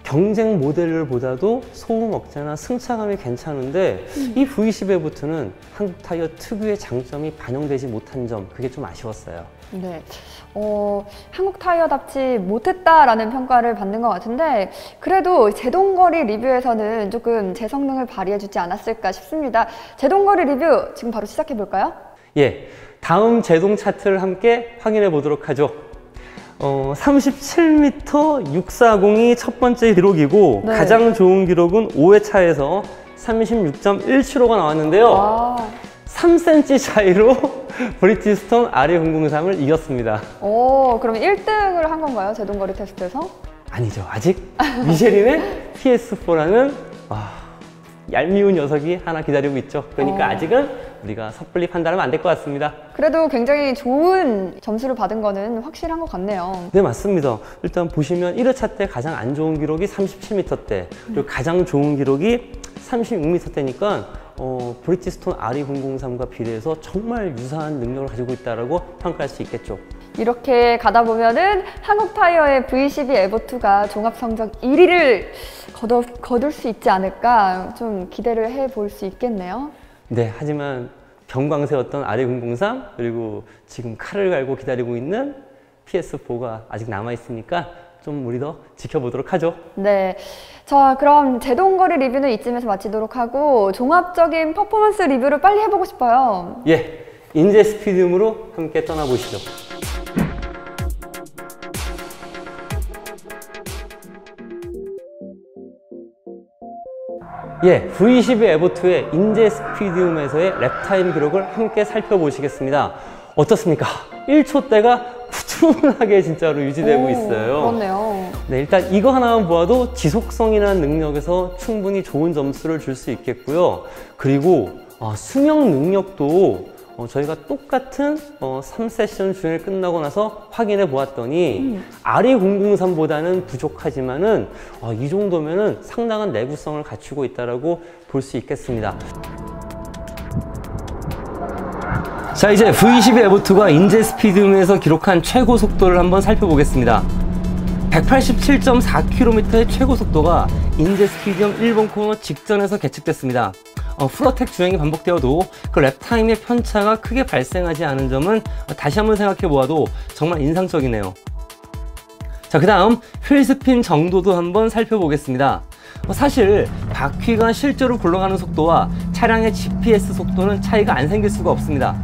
Speaker 1: 경쟁 모델들보다도 소음 억제나 승차감이 괜찮은데, 이 V12 에보2는 한국 타이어 특유의 장점이 반영되지 못한 점, 그게 좀 아쉬웠어요.
Speaker 2: 네, 한국 타이어답지 못했다라는 평가를 받는 것 같은데, 그래도 제동거리 리뷰에서는 조금 제 성능을 발휘해주지 않았을까 싶습니다. 제동거리 리뷰 지금 바로 시작해 볼까요?
Speaker 1: 예, 다음 제동 차트를 함께 확인해 보도록 하죠. 37m 640이 첫 번째 기록이고,
Speaker 2: 네.
Speaker 1: 가장 좋은 기록은 5회차에서 36.175가 나왔는데요.
Speaker 2: 와.
Speaker 1: 3cm 차이로 브리티스톤 RE003을 이겼습니다.
Speaker 2: 그럼 1등을 한 건가요? 제동거리 테스트에서?
Speaker 1: 아니죠. 아직 미쉐린의 PS4라는 얄미운 녀석이 하나 기다리고 있죠. 그러니까 아직은 우리가 섣불리 판단하면 안 될 것 같습니다.
Speaker 2: 그래도 굉장히 좋은 점수를 받은 거는 확실한 것 같네요.
Speaker 1: 네, 맞습니다. 일단 보시면 1회차 때 가장 안 좋은 기록이 37m대, 그리고 가장 좋은 기록이 36m대니까 브리지스톤 RE003과 비례해서 정말 유사한 능력을 가지고 있다고 평가할 수 있겠죠.
Speaker 2: 이렇게 가다 보면은 한국 타이어의 V12 에보2가 종합 성적 1위를 거둘 수 있지 않을까 좀 기대를 해볼 수 있겠네요.
Speaker 1: 네, 하지만 병광세였던 RE003 그리고 지금 칼을 갈고 기다리고 있는 PS4가 아직 남아있으니까 좀 우리 더 지켜보도록 하죠.
Speaker 2: 네. 자, 그럼 제동거리 리뷰는 이쯤에서 마치도록 하고 종합적인 퍼포먼스 리뷰를 빨리 해보고 싶어요.
Speaker 1: 예, 인제 스피디움으로 함께 떠나보시죠. 예, V12 에보2의 인제 스피디움에서의 랩타임 기록을 함께 살펴보시겠습니다. 어떻습니까? 1초대가 꾸준하게 진짜로 유지되고 있어요.
Speaker 2: 그렇네요.
Speaker 1: 네, 일단 이거 하나만 보아도 지속성이라는 능력에서 충분히 좋은 점수를 줄 수 있겠고요. 그리고 수명 능력도 저희가 똑같은 3세션 주행을 끝나고 나서 확인해 보았더니 RE003보다는 부족하지만은 이 정도면은 상당한 내구성을 갖추고 있다라고 볼 수 있겠습니다. 자, 이제 V12 에보2가 인제 스피디움에서 기록한 최고 속도를 한번 살펴보겠습니다. 187.4km의 최고 속도가 인제 스피디움 1번 코너 직전에서 계측됐습니다. 풀어택 주행이 반복되어도 그 랩타임의 편차가 크게 발생하지 않은 점은 다시 한번 생각해 보아도 정말 인상적이네요. 자, 그 다음 휠스핀 정도도 한번 살펴보겠습니다. 사실 바퀴가 실제로 굴러가는 속도와 차량의 GPS 속도는 차이가 안 생길 수가 없습니다.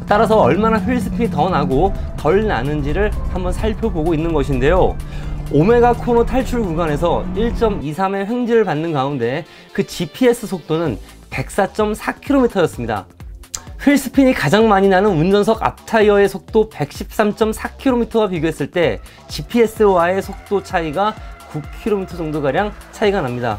Speaker 1: 따라서 얼마나 휠스핀이 더 나고 덜 나는지를 한번 살펴보고 있는 것인데요. 오메가 코너 탈출 구간에서 1.23의 횡지를 받는 가운데 그 GPS 속도는 104.4km였습니다. 휠스핀이 가장 많이 나는 운전석 앞 타이어의 속도 113.4km와 비교했을 때 GPS와의 속도 차이가 9km 정도가량 차이가 납니다.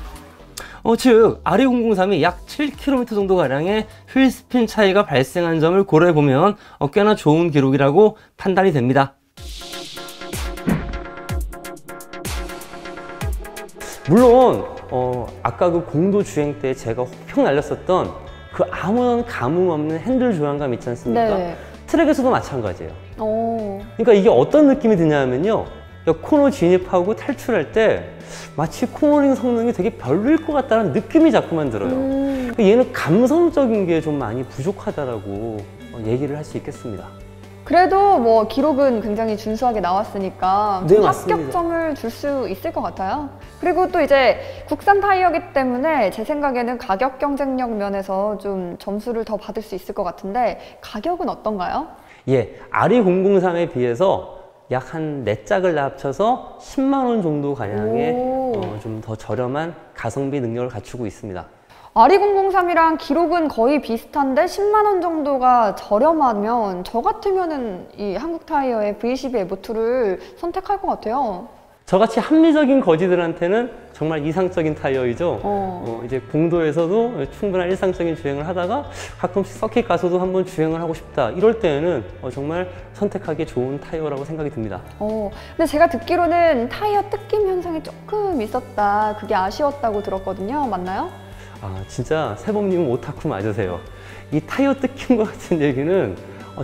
Speaker 1: 즉 RE003이 약 7km 정도가량의 휠스핀 차이가 발생한 점을 고려해보면 꽤나 좋은 기록이라고 판단이 됩니다. 물론 아까 그 공도 주행 때 제가 혹평 날렸었던 그 아무런 감흥 없는 핸들 조향감 있지 않습니까?
Speaker 2: 네.
Speaker 1: 트랙에서도 마찬가지예요.
Speaker 2: 오.
Speaker 1: 그러니까 이게 어떤 느낌이 드냐면요, 코너 진입하고 탈출할 때 마치 코너링 성능이 되게 별로일 것 같다는 느낌이 자꾸만 들어요. 얘는 감성적인 게 좀 많이 부족하다라고 얘기를 할 수 있겠습니다.
Speaker 2: 그래도 뭐 기록은 굉장히 준수하게 나왔으니까
Speaker 1: 네,
Speaker 2: 좀
Speaker 1: 맞습니다.
Speaker 2: 합격점을 줄 수 있을 것 같아요. 그리고 또 이제 국산 타이어이기 때문에 제 생각에는 가격 경쟁력 면에서 좀 점수를 더 받을 수 있을 것 같은데 가격은 어떤가요?
Speaker 1: 예, RE003에 비해서 약 한 4짝을 다 합쳐서 10만 원 정도 가량의 좀 더 저렴한 가성비 능력을 갖추고 있습니다.
Speaker 2: RE003이랑 기록은 거의 비슷한데 10만 원 정도가 저렴하면 저 같으면은 이 한국 타이어의 V12 에보2를 선택할 것 같아요.
Speaker 1: 저같이 합리적인 거지들한테는 정말 이상적인 타이어이죠. 이제 공도에서도 충분한 일상적인 주행을 하다가 가끔씩 서킷 가서도 한번 주행을 하고 싶다. 이럴 때에는 정말 선택하기 좋은 타이어라고 생각이 듭니다.
Speaker 2: 근데 제가 듣기로는 타이어 뜯김 현상이 조금 있었다. 그게 아쉬웠다고 들었거든요. 맞나요?
Speaker 1: 진짜 세범님은 오타쿠 맞으세요. 이 타이어 뜯김과 같은 얘기는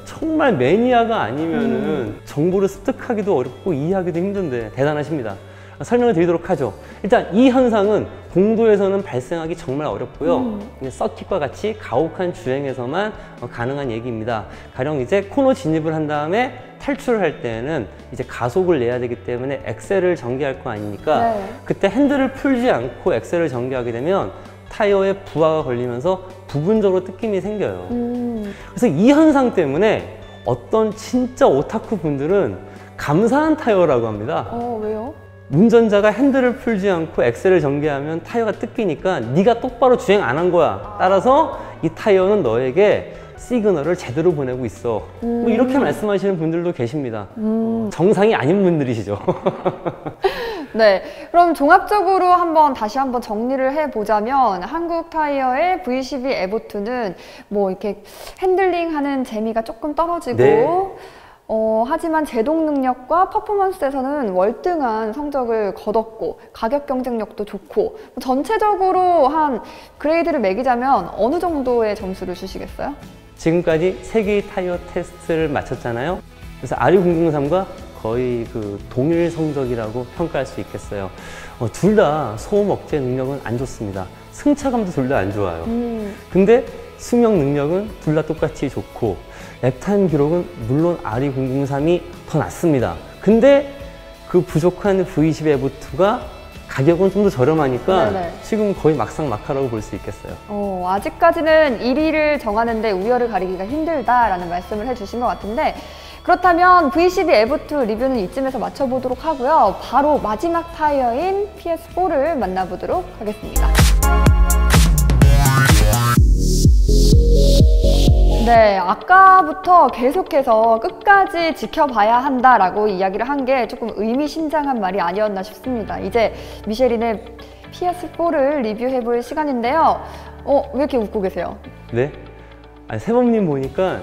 Speaker 1: 정말 매니아가 아니면은 정보를 습득하기도 어렵고 이해하기도 힘든데 대단하십니다. 설명을 드리도록 하죠. 일단 이 현상은 공도에서는 발생하기 정말 어렵고요. 서킷과 같이 가혹한 주행에서만 가능한 얘기입니다. 가령 이제 코너 진입을 한 다음에 탈출을 할 때는 이제 가속을 내야 되기 때문에 엑셀을 전개할 거 아닙니까?
Speaker 2: 네.
Speaker 1: 그때 핸들을 풀지 않고 엑셀을 전개하게 되면 타이어에 부하가 걸리면서 부분적으로 뜯김이 생겨요. 그래서 이 현상 때문에 어떤 진짜 오타쿠 분들은 감사한 타이어라고 합니다.
Speaker 2: 왜요?
Speaker 1: 운전자가 핸들을 풀지 않고 엑셀을 전개하면 타이어가 뜯기니까 네가 똑바로 주행 안 한 거야. 따라서 이 타이어는 너에게 시그널을 제대로 보내고 있어. 뭐 이렇게 말씀하시는 분들도 계십니다. 정상이 아닌 분들이시죠.
Speaker 2: 네, 그럼 종합적으로 다시 한번 정리를 해보자면 한국 타이어의 V12 에보2는 뭐 이렇게 핸들링하는 재미가 조금 떨어지고
Speaker 1: 네.
Speaker 2: 하지만 제동 능력과 퍼포먼스에서는 월등한 성적을 거뒀고 가격 경쟁력도 좋고 전체적으로 한 그레이드를 매기자면 어느 정도의 점수를 주시겠어요?
Speaker 1: 지금까지 3개의 타이어 테스트를 마쳤잖아요. 그래서 RE003과 거의 그 동일 성적이라고 평가할 수 있겠어요. 둘 다 소음 억제 능력은 안 좋습니다. 승차감도 둘 다 안 좋아요. 근데 수명 능력은 둘 다 똑같이 좋고 랩타임 기록은 물론 RE003이 더 낫습니다. 근데 그 부족한 V20 에보2가 가격은 좀 더 저렴하니까
Speaker 2: 네네.
Speaker 1: 지금 거의 막상막하라고 볼 수 있겠어요.
Speaker 2: 아직까지는 1위를 정하는데 우열을 가리기가 힘들다라는 말씀을 해주신 것 같은데 그렇다면 V12 에보2 리뷰는 이쯤에서 마쳐보도록 하고요. 바로 마지막 타이어인 PS4를 만나보도록 하겠습니다. 네, 아까부터 계속해서 끝까지 지켜봐야 한다라고 이야기를 한 게 조금 의미심장한 말이 아니었나 싶습니다. 이제 미쉐린의 PS4를 리뷰해볼 시간인데요. 왜 이렇게 웃고 계세요?
Speaker 1: 네? 세범님 보니까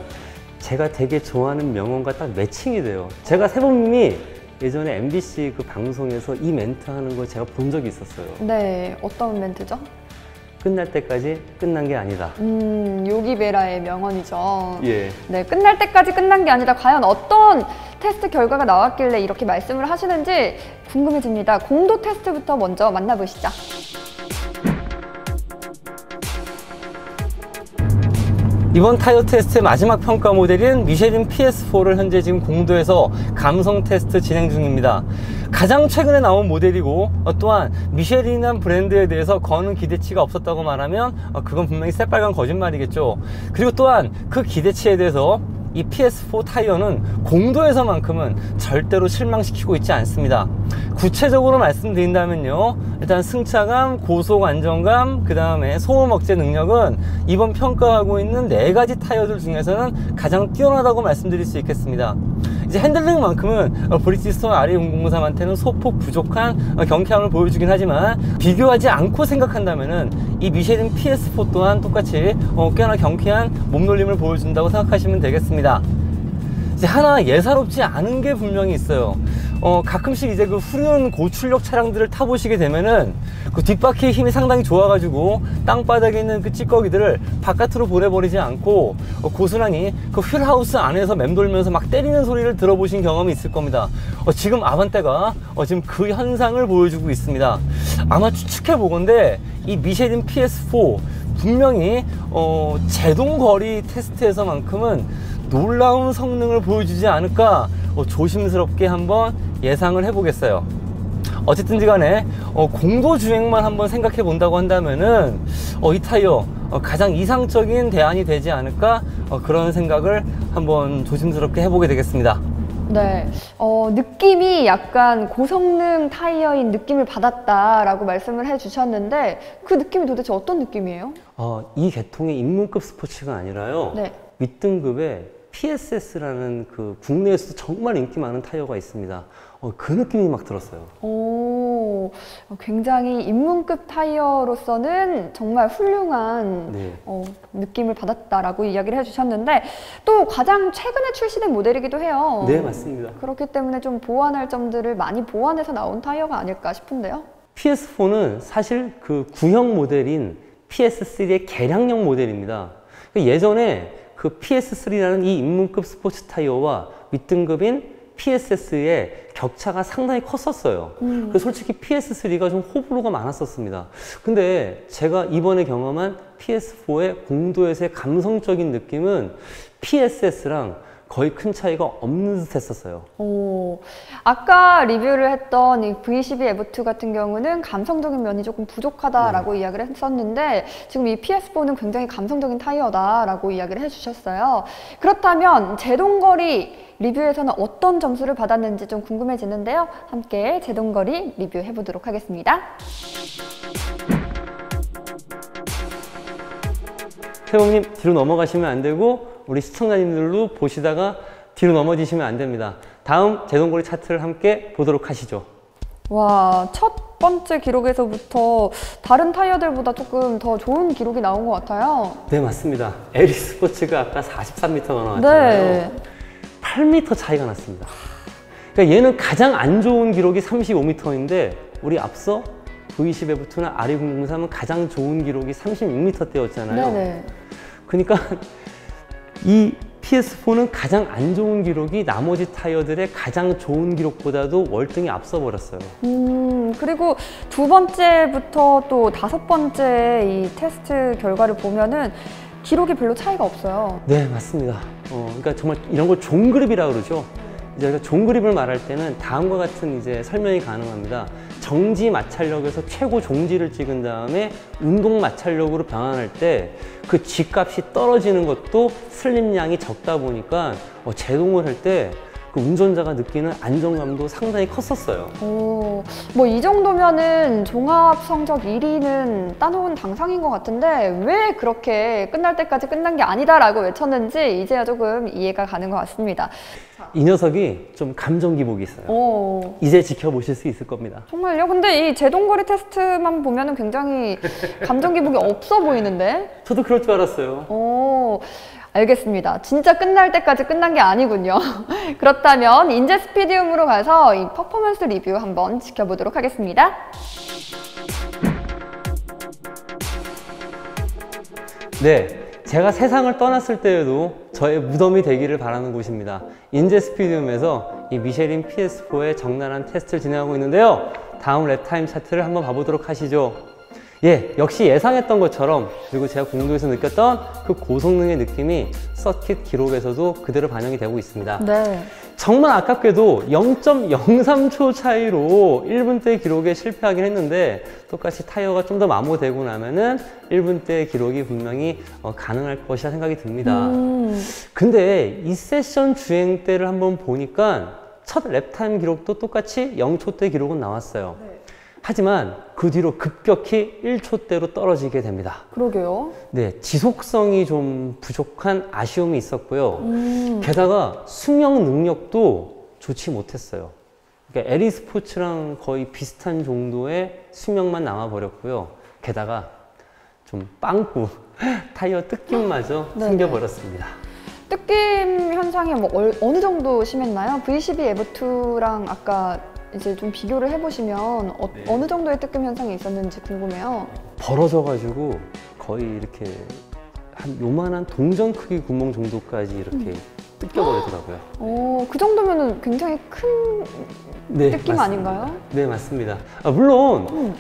Speaker 1: 제가 되게 좋아하는 명언과 딱 매칭이 돼요. 제가 세범님이 예전에 MBC 그 방송에서 이 멘트 하는 걸 제가 본 적이 있었어요.
Speaker 2: 네, 어떤 멘트죠?
Speaker 1: 끝날 때까지 끝난 게 아니다.
Speaker 2: 요기베라의 명언이죠.
Speaker 1: 예.
Speaker 2: 네, 끝날 때까지 끝난 게 아니다. 과연 어떤 테스트 결과가 나왔길래 이렇게 말씀을 하시는지 궁금해집니다. 공도 테스트부터 먼저 만나보시죠.
Speaker 1: 이번 타이어 테스트의 마지막 평가 모델인 미쉐린 PS4를 현재 지금 공도에서 감성 테스트 진행 중입니다. 가장 최근에 나온 모델이고 또한 미쉐린이라는 브랜드에 대해서 거는 기대치가 없었다고 말하면 그건 분명히 새빨간 거짓말이겠죠. 그리고 또한 그 기대치에 대해서 이 PS4 타이어는 공도에서만큼은 절대로 실망시키고 있지 않습니다. 구체적으로 말씀드린다면요, 일단 승차감, 고속 안정감, 그 다음에 소음 억제 능력은 이번 평가하고 있는 4가지 타이어들 중에서는 가장 뛰어나다고 말씀드릴 수 있겠습니다. 이제 핸들링만큼은 브리지스톤 RE003한테는 소폭 부족한 경쾌함을 보여주긴 하지만 비교하지 않고 생각한다면은 이 미쉐린 PS4 또한 똑같이 꽤나 경쾌한 몸놀림을 보여준다고 생각하시면 되겠습니다. 이제 하나 예사롭지 않은 게 분명히 있어요. 가끔씩 이제 그 후륜 고출력 차량들을 타보시게 되면은 그 뒷바퀴의 힘이 상당히 좋아가지고 땅바닥에 있는 그 찌꺼기들을 바깥으로 보내버리지 않고 고스란히 그 휠하우스 안에서 맴돌면서 막 때리는 소리를 들어보신 경험이 있을 겁니다. 지금 아반떼가 지금 그 현상을 보여주고 있습니다. 아마 추측해보건대 이 미쉐린 PS4 분명히 제동 거리 테스트에서만큼은 놀라운 성능을 보여주지 않을까 조심스럽게 한번 예상을 해보겠어요. 어쨌든지 간에 공도 주행만 한번 생각해 본다고 한다면은 이 타이어 가장 이상적인 대안이 되지 않을까 그런 생각을 한번 조심스럽게 해보게 되겠습니다.
Speaker 2: 네, 느낌이 약간 고성능 타이어인 느낌을 받았다라고 말씀을 해주셨는데 그 느낌이 도대체 어떤 느낌이에요?
Speaker 1: 이 계통의 입문급 스포츠가 아니라요.
Speaker 2: 네.
Speaker 1: 윗등급의 PSS라는 그 국내에서도 정말 인기 많은 타이어가 있습니다. 그 느낌이 막 들었어요.
Speaker 2: 오, 굉장히 입문급 타이어로서는 정말 훌륭한
Speaker 1: 네.
Speaker 2: 느낌을 받았다라고 이야기를 해주셨는데 또 가장 최근에 출시된 모델이기도 해요.
Speaker 1: 네, 맞습니다.
Speaker 2: 그렇기 때문에 좀 보완할 점들을 많이 보완해서 나온 타이어가 아닐까 싶은데요.
Speaker 1: PS4는 사실 그 구형 모델인 PS3의 개량형 모델입니다. 예전에 그 PS3라는 이 입문급 스포츠 타이어와 윗등급인 PSS의 격차가 상당히 컸었어요. 그래서 솔직히 PS3가 좀 호불호가 많았었습니다. 근데 제가 이번에 경험한 PS4의 공도에서의 감성적인 느낌은 PSS랑 거의 큰 차이가 없는 듯 했었어요.
Speaker 2: 아까 리뷰를 했던 이 V12 에보2 같은 경우는 감성적인 면이 조금 부족하다라고 이야기를 했었는데 지금 이 PS4는 굉장히 감성적인 타이어다라고 이야기를 해주셨어요. 그렇다면 제동거리 리뷰에서는 어떤 점수를 받았는지 좀 궁금해지는데요. 함께 제동거리 리뷰해 보도록 하겠습니다.
Speaker 1: 세범님 뒤로 넘어가시면 안 되고 우리 시청자님들도 보시다가 뒤로 넘어지시면 안 됩니다. 다음 제동거리 차트를 함께 보도록 하시죠.
Speaker 2: 와, 첫 번째 기록에서부터 다른 타이어들보다 조금 더 좋은 기록이 나온 것 같아요.
Speaker 1: 네, 맞습니다. LE 스포츠가 아까 43m가 나왔잖아요.
Speaker 2: 네.
Speaker 1: 8m 차이가 났습니다. 그러니까 얘는 가장 안 좋은 기록이 35m인데 우리 앞서 V10F2나 RE003은 가장 좋은 기록이 36m대였잖아요.
Speaker 2: 네네.
Speaker 1: 그러니까 이 PS4는 가장 안 좋은 기록이 나머지 타이어들의 가장 좋은 기록보다도 월등히 앞서 버렸어요.
Speaker 2: 그리고 두 번째부터 또 다섯 번째 이 테스트 결과를 보면은 기록이 별로 차이가 없어요.
Speaker 1: 네, 맞습니다. 그러니까 정말 이런 걸 종그립이라고 그러죠. 이제 저희가 종그립을 말할 때는 다음과 같은 이제 설명이 가능합니다. 정지 마찰력에서 최고 종지를 찍은 다음에 운동 마찰력으로 변환할 때 그 G값이 떨어지는 것도 슬립량이 적다 보니까 제동을 할 때 그 운전자가 느끼는 안정감도 상당히 컸었어요.
Speaker 2: 오, 뭐 이 정도면은 종합 성적 1위는 따놓은 당상인 것 같은데 왜 그렇게 끝날 때까지 끝난 게 아니다라고 외쳤는지 이제야 조금 이해가 가는 것 같습니다.
Speaker 1: 이 녀석이 좀 감정 기복이 있어요.
Speaker 2: 오.
Speaker 1: 이제 지켜보실 수 있을 겁니다.
Speaker 2: 정말요? 근데 이 제동거리 테스트만 보면은 굉장히 감정 기복이 없어 보이는데?
Speaker 1: 저도 그럴 줄 알았어요.
Speaker 2: 오, 알겠습니다. 진짜 끝날 때까지 끝난 게 아니군요. 그렇다면 인제 스피디움으로 가서 이 퍼포먼스 리뷰 한번 지켜보도록 하겠습니다.
Speaker 1: 네, 제가 세상을 떠났을 때에도 저의 무덤이 되기를 바라는 곳입니다. 인제 스피디움에서 이 미쉐린 PS4의 적나라한 테스트를 진행하고 있는데요. 다음 랩타임 차트를 한번 봐보도록 하시죠. 예, 역시 예상했던 것처럼 그리고 제가 공도에서 느꼈던 그 고성능의 느낌이 서킷 기록에서도 그대로 반영이 되고 있습니다.
Speaker 2: 네.
Speaker 1: 정말 아깝게도 0.03초 차이로 1분대 기록에 실패하긴 했는데 똑같이 타이어가 좀 더 마모되고 나면은 1분대 기록이 분명히 가능할 것이라 생각이 듭니다. 근데 이 세션 주행 때를 한번 보니까 첫 랩타임 기록도 똑같이 0초대 기록은 나왔어요. 네. 하지만 그 뒤로 급격히 1초대로 떨어지게 됩니다.
Speaker 2: 그러게요.
Speaker 1: 네, 지속성이 좀 부족한 아쉬움이 있었고요. 게다가 수명 능력도 좋지 못했어요. 그러니까 LE 스포츠랑 거의 비슷한 정도의 수명만 남아버렸고요. 게다가 좀 빵꾸, 타이어 뜯김마저 생겨버렸습니다.
Speaker 2: 뜯김 현상이 뭐 어느 정도 심했나요? V12 F2랑 아까 이제 좀 비교를 해보시면
Speaker 1: 네.
Speaker 2: 어느 정도의 뜯김 현상이 있었는지 궁금해요.
Speaker 1: 벌어져가지고 거의 이렇게 한 요만한 동전 크기 구멍 정도까지 이렇게 뜯겨버리더라고요.
Speaker 2: 오, 그 정도면은 굉장히 큰
Speaker 1: 네,
Speaker 2: 뜯김
Speaker 1: 맞습니다.
Speaker 2: 아닌가요?
Speaker 1: 네, 맞습니다. 물론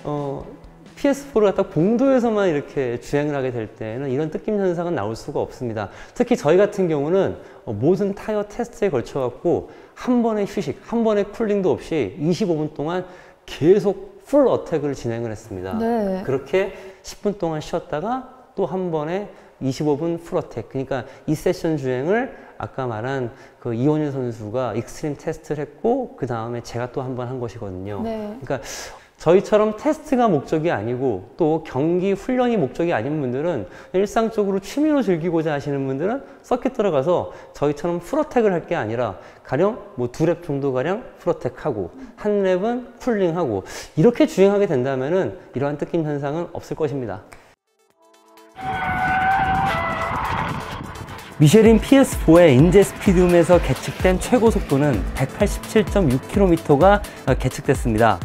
Speaker 1: PS4를 갖다 공도에서만 이렇게 주행을 하게 될 때는 이런 뜯김 현상은 나올 수가 없습니다. 특히 저희 같은 경우는 모든 타이어 테스트에 걸쳐 갖고 한 번의 휴식, 한 번의 쿨링도 없이 25분 동안 계속 풀 어택을 진행을 했습니다.
Speaker 2: 네.
Speaker 1: 그렇게 10분 동안 쉬었다가 또 한 번에 25분 풀 어택. 그러니까 이 세션 주행을 아까 말한 그 이원일 선수가 익스트림 테스트를 했고 그 다음에 제가 또 한 번 한 것이거든요.
Speaker 2: 네.
Speaker 1: 그러니까 저희처럼 테스트가 목적이 아니고 또 경기 훈련이 목적이 아닌 분들은 일상적으로 취미로 즐기고자 하시는 분들은 서킷 들어가서 저희처럼 풀어택을 할 게 아니라 가령 뭐 2랩 정도 가량 풀어택하고 한 랩은 쿨링하고 이렇게 주행하게 된다면은 이러한 뜯김 현상은 없을 것입니다. 미쉐린 PS4의 인제 스피디움에서 계측된 최고 속도는 187.6km가 계측됐습니다.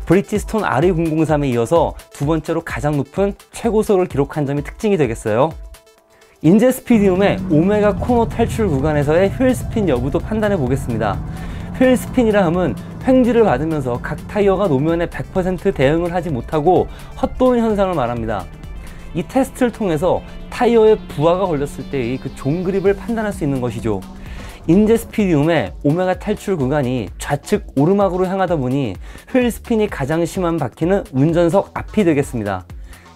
Speaker 1: 브리지스톤 RE003에 이어서 두 번째로 가장 높은 최고속을 기록한 점이 특징이 되겠어요. 인제 스피디움의 오메가 코너 탈출 구간에서의 휠 스핀 여부도 판단해 보겠습니다. 휠 스핀이라 함은 횡지를 받으면서 각 타이어가 노면에 100% 대응을 하지 못하고 헛도는 현상을 말합니다. 이 테스트를 통해서 타이어에 부하가 걸렸을 때의 그 종그립을 판단할 수 있는 것이죠. 인제 스피디움의 오메가 탈출 구간이 좌측 오르막으로 향하다 보니 휠 스핀이 가장 심한 바퀴는 운전석 앞이 되겠습니다.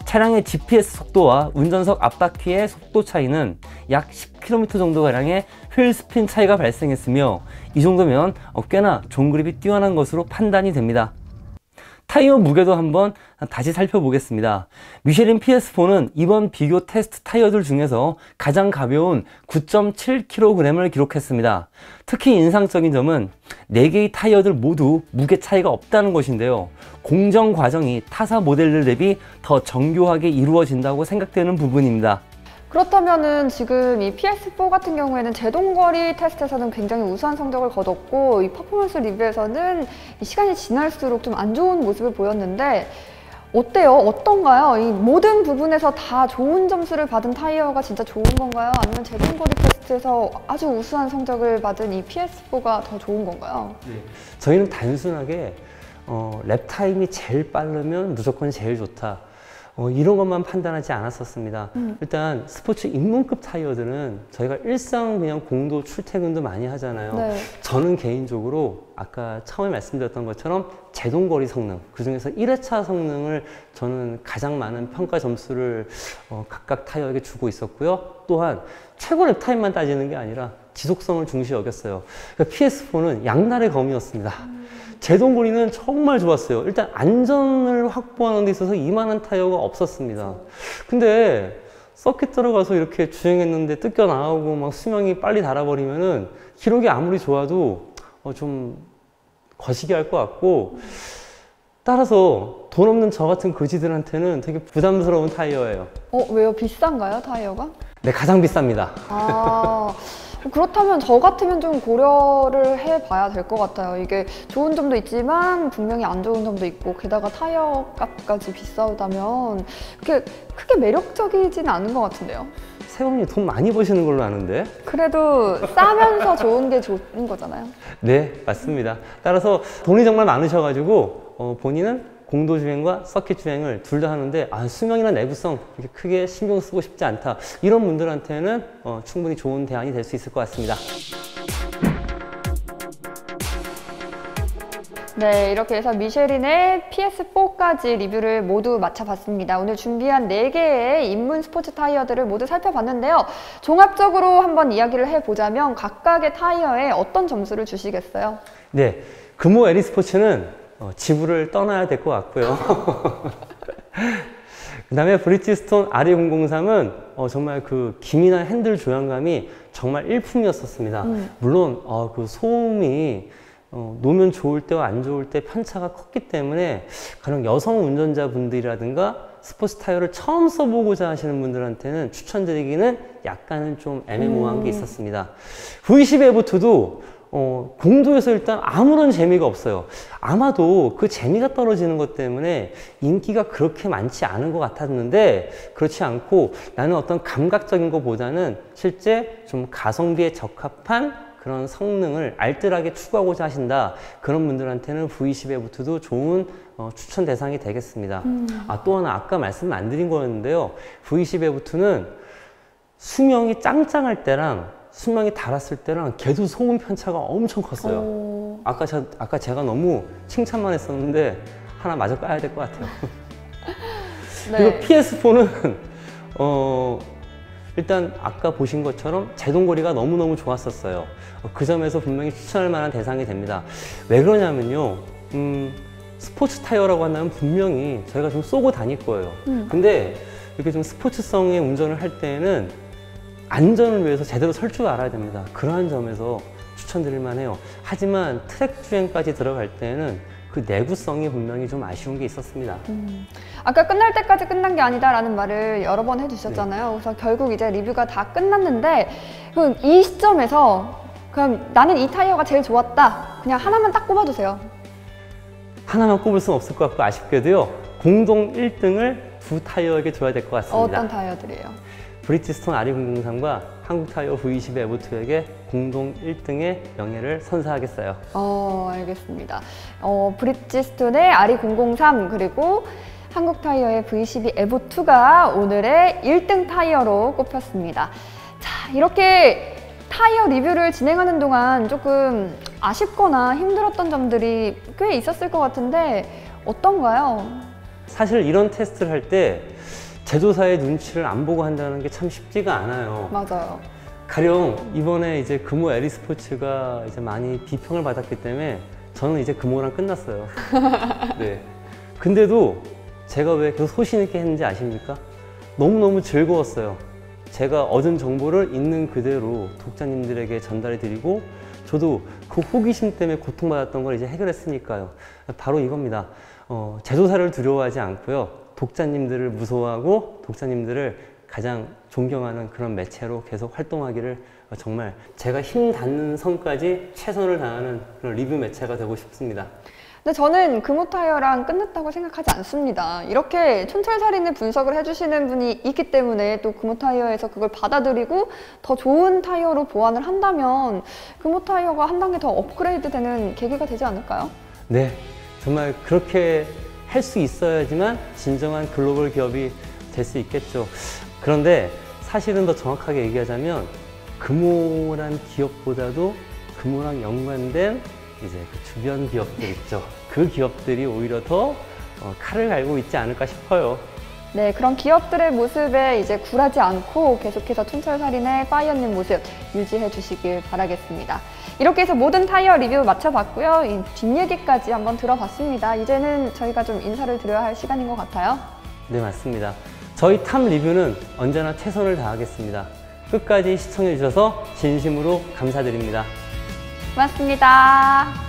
Speaker 1: 차량의 GPS 속도와 운전석 앞바퀴의 속도 차이는 약 10km 정도가량의 휠 스핀 차이가 발생했으며 이 정도면 꽤나 종그립이 뛰어난 것으로 판단이 됩니다. 타이어 무게도 한번 다시 살펴보겠습니다. 미쉐린 PS4는 이번 비교 테스트 타이어들 중에서 가장 가벼운 9.7kg을 기록했습니다. 특히 인상적인 점은 4개의 타이어들 모두 무게 차이가 없다는 것인데요. 공정 과정이 타사 모델들 대비 더 정교하게 이루어진다고 생각되는 부분입니다.
Speaker 2: 그렇다면은 지금 이 PS4 같은 경우에는 제동거리 테스트에서는 굉장히 우수한 성적을 거뒀고 이 퍼포먼스 리뷰에서는 이 시간이 지날수록 좀 안 좋은 모습을 보였는데 어때요? 어떤가요? 이 모든 부분에서 다 좋은 점수를 받은 타이어가 진짜 좋은 건가요? 아니면 제동거리 테스트에서 아주 우수한 성적을 받은 이 PS4가 더 좋은 건가요?
Speaker 1: 네. 저희는 단순하게 랩 타임이 제일 빠르면 무조건 제일 좋다. 이런 것만 판단하지 않았었습니다. 일단 스포츠 입문급 타이어들은 저희가 일상 그냥 공도 출퇴근도 많이 하잖아요.
Speaker 2: 네.
Speaker 1: 저는 개인적으로 아까 처음에 말씀드렸던 것처럼 제동거리 성능, 그중에서 1회차 성능을 저는 가장 많은 평가 점수를 각각 타이어에게 주고 있었고요. 또한 최고 랩 타임만 따지는 게 아니라 지속성을 중시 여겼어요. 그러니까 PS4는 양날의 검이었습니다. 제동거리는 정말 좋았어요. 일단 안전을 확보하는 데 있어서 이만한 타이어가 없었습니다. 근데 서킷 들어가서 이렇게 주행했는데 뜯겨 나오고 막 수명이 빨리 닳아버리면은 기록이 아무리 좋아도 좀 거시기 할 것 같고, 따라서 돈 없는 저 같은 거지들한테는 되게 부담스러운 타이어예요.
Speaker 2: 왜요? 비싼가요, 타이어가?
Speaker 1: 네, 가장 비쌉니다.
Speaker 2: 그렇다면 저 같으면 좀 고려를 해봐야 될 것 같아요. 이게 좋은 점도 있지만 분명히 안 좋은 점도 있고, 게다가 타이어 값까지 비싸다면 그게 크게 매력적이지는 않은 것 같은데요.
Speaker 1: 세범님 돈 많이 버시는 걸로 아는데?
Speaker 2: 그래도 싸면서 좋은 게 좋은 거잖아요.
Speaker 1: 네, 맞습니다. 따라서 돈이 정말 많으셔가지고 본인은 공도 주행과 서킷 주행을 둘 다 하는데 수명이나 내구성 이렇게 크게 신경 쓰고 싶지 않다. 이런 분들한테는 충분히 좋은 대안이 될 수 있을 것 같습니다.
Speaker 2: 네, 이렇게 해서 미쉐린의 PS4까지 리뷰를 모두 마쳐봤습니다. 오늘 준비한 4개의 입문 스포츠 타이어들을 모두 살펴봤는데요. 종합적으로 한번 이야기를 해보자면 각각의 타이어에 어떤 점수를 주시겠어요?
Speaker 1: 네, 금호 에리스포츠는 지구를 떠나야 될 것 같고요. 그 다음에 브리지스톤 RE003은 정말 그 기미나 핸들 조향감이 정말 일품이었었습니다. 물론 그 소음이 놓으면 좋을 때와 안 좋을 때 편차가 컸기 때문에 가령 여성 운전자분들이라든가 스포츠 타이어를 처음 써보고자 하시는 분들한테는 추천드리기는 약간은 좀 애매모호한 게 있었습니다. V10 F2도 공도에서 일단 아무런 재미가 없어요. 아마도 그 재미가 떨어지는 것 때문에 인기가 그렇게 많지 않은 것 같았는데, 그렇지 않고 나는 어떤 감각적인 것보다는 실제 좀 가성비에 적합한 그런 성능을 알뜰하게 추구하고자 하신다, 그런 분들한테는 V10 F2도 좋은 추천 대상이 되겠습니다. 또 하나 아까 말씀 안 드린 거였는데요. V10 F2는 수명이 짱짱할 때랑 수명이 닳았을 때랑 걔도 소음 편차가 엄청 컸어요. 아까 제가 너무 칭찬만 했었는데 하나 마저 까야 될 것 같아요.
Speaker 2: 네.
Speaker 1: 그리고 PS4는 일단 아까 보신 것처럼 제동거리가 너무너무 좋았었어요. 그 점에서 분명히 추천할 만한 대상이 됩니다. 왜 그러냐면요, 스포츠 타이어라고 한다면 분명히 저희가 좀 쏘고 다닐 거예요. 근데 이렇게 좀 스포츠성의 운전을 할 때에는 안전을 위해서 제대로 설 줄 알아야 됩니다. 그러한 점에서 추천드릴 만해요. 하지만 트랙 주행까지 들어갈 때는 그 내구성이 분명히 좀 아쉬운 게 있었습니다.
Speaker 2: 아까 끝날 때까지 끝난 게 아니다라는 말을 여러 번 해주셨잖아요. 네. 그래서 결국 이제 리뷰가 다 끝났는데, 그럼 이 시점에서 그럼 나는 이 타이어가 제일 좋았다, 그냥 하나만 딱 꼽아주세요.
Speaker 1: 하나만 꼽을 수는 없을 것 같고, 아쉽게도요, 공동 1등을 두 타이어에게 줘야 될 것 같습니다.
Speaker 2: 어떤 타이어들이에요?
Speaker 1: 브리지스톤 RE003과 한국타이어 V20 F2에게 공동 1등의 명예를 선사하겠어요.
Speaker 2: 알겠습니다. 브리지스톤의 RE003 그리고 한국타이어의 V12 F2가 오늘의 1등 타이어로 꼽혔습니다. 자, 이렇게 타이어 리뷰를 진행하는 동안 조금 아쉽거나 힘들었던 점들이 꽤 있었을 것 같은데 어떤가요?
Speaker 1: 사실 이런 테스트를 할 때 제조사의 눈치를 안 보고 한다는 게 참 쉽지가 않아요.
Speaker 2: 맞아요.
Speaker 1: 가령 이번에 이제 금호 에리스포츠가 이제 많이 비평을 받았기 때문에 저는 이제 금호랑 끝났어요. 네. 근데도 제가 왜 계속 소신 있게 했는지 아십니까? 너무너무 즐거웠어요. 제가 얻은 정보를 있는 그대로 독자님들에게 전달해 드리고 저도 그 호기심 때문에 고통받았던 걸 이제 해결했으니까요. 바로 이겁니다. 재조사를 두려워하지 않고요. 독자님들을 무서워하고 독자님들을 가장 존경하는 그런 매체로 계속 활동하기를 정말 제가 힘 닿는 선까지 최선을 다하는 그런 리뷰 매체가 되고 싶습니다.
Speaker 2: 근데 저는 금호타이어랑 끝났다고 생각하지 않습니다. 이렇게 촌철살인의 분석을 해주시는 분이 있기 때문에 또 금호타이어에서 그걸 받아들이고 더 좋은 타이어로 보완을 한다면 금호타이어가 한 단계 더 업그레이드 되는 계기가 되지 않을까요?
Speaker 1: 네, 정말 그렇게 할 수 있어야지만 진정한 글로벌 기업이 될 수 있겠죠. 그런데 사실은 더 정확하게 얘기하자면 금호란 기업보다도 금호랑 연관된 이제 그 주변 기업들 있죠. 그 기업들이 오히려 더 칼을 갈고 있지 않을까 싶어요.
Speaker 2: 네, 그런 기업들의 모습에 이제 굴하지 않고 계속해서 촌철살인의 파이어님 모습 유지해 주시길 바라겠습니다. 이렇게 해서 모든 타이어 리뷰 마쳐봤고요. 이 뒷얘기까지 한번 들어봤습니다. 이제는 저희가 좀 인사를 드려야 할 시간인 것 같아요.
Speaker 1: 네, 맞습니다. 저희 탑 리뷰는 언제나 최선을 다하겠습니다. 끝까지 시청해 주셔서 진심으로 감사드립니다.
Speaker 2: 고맙습니다.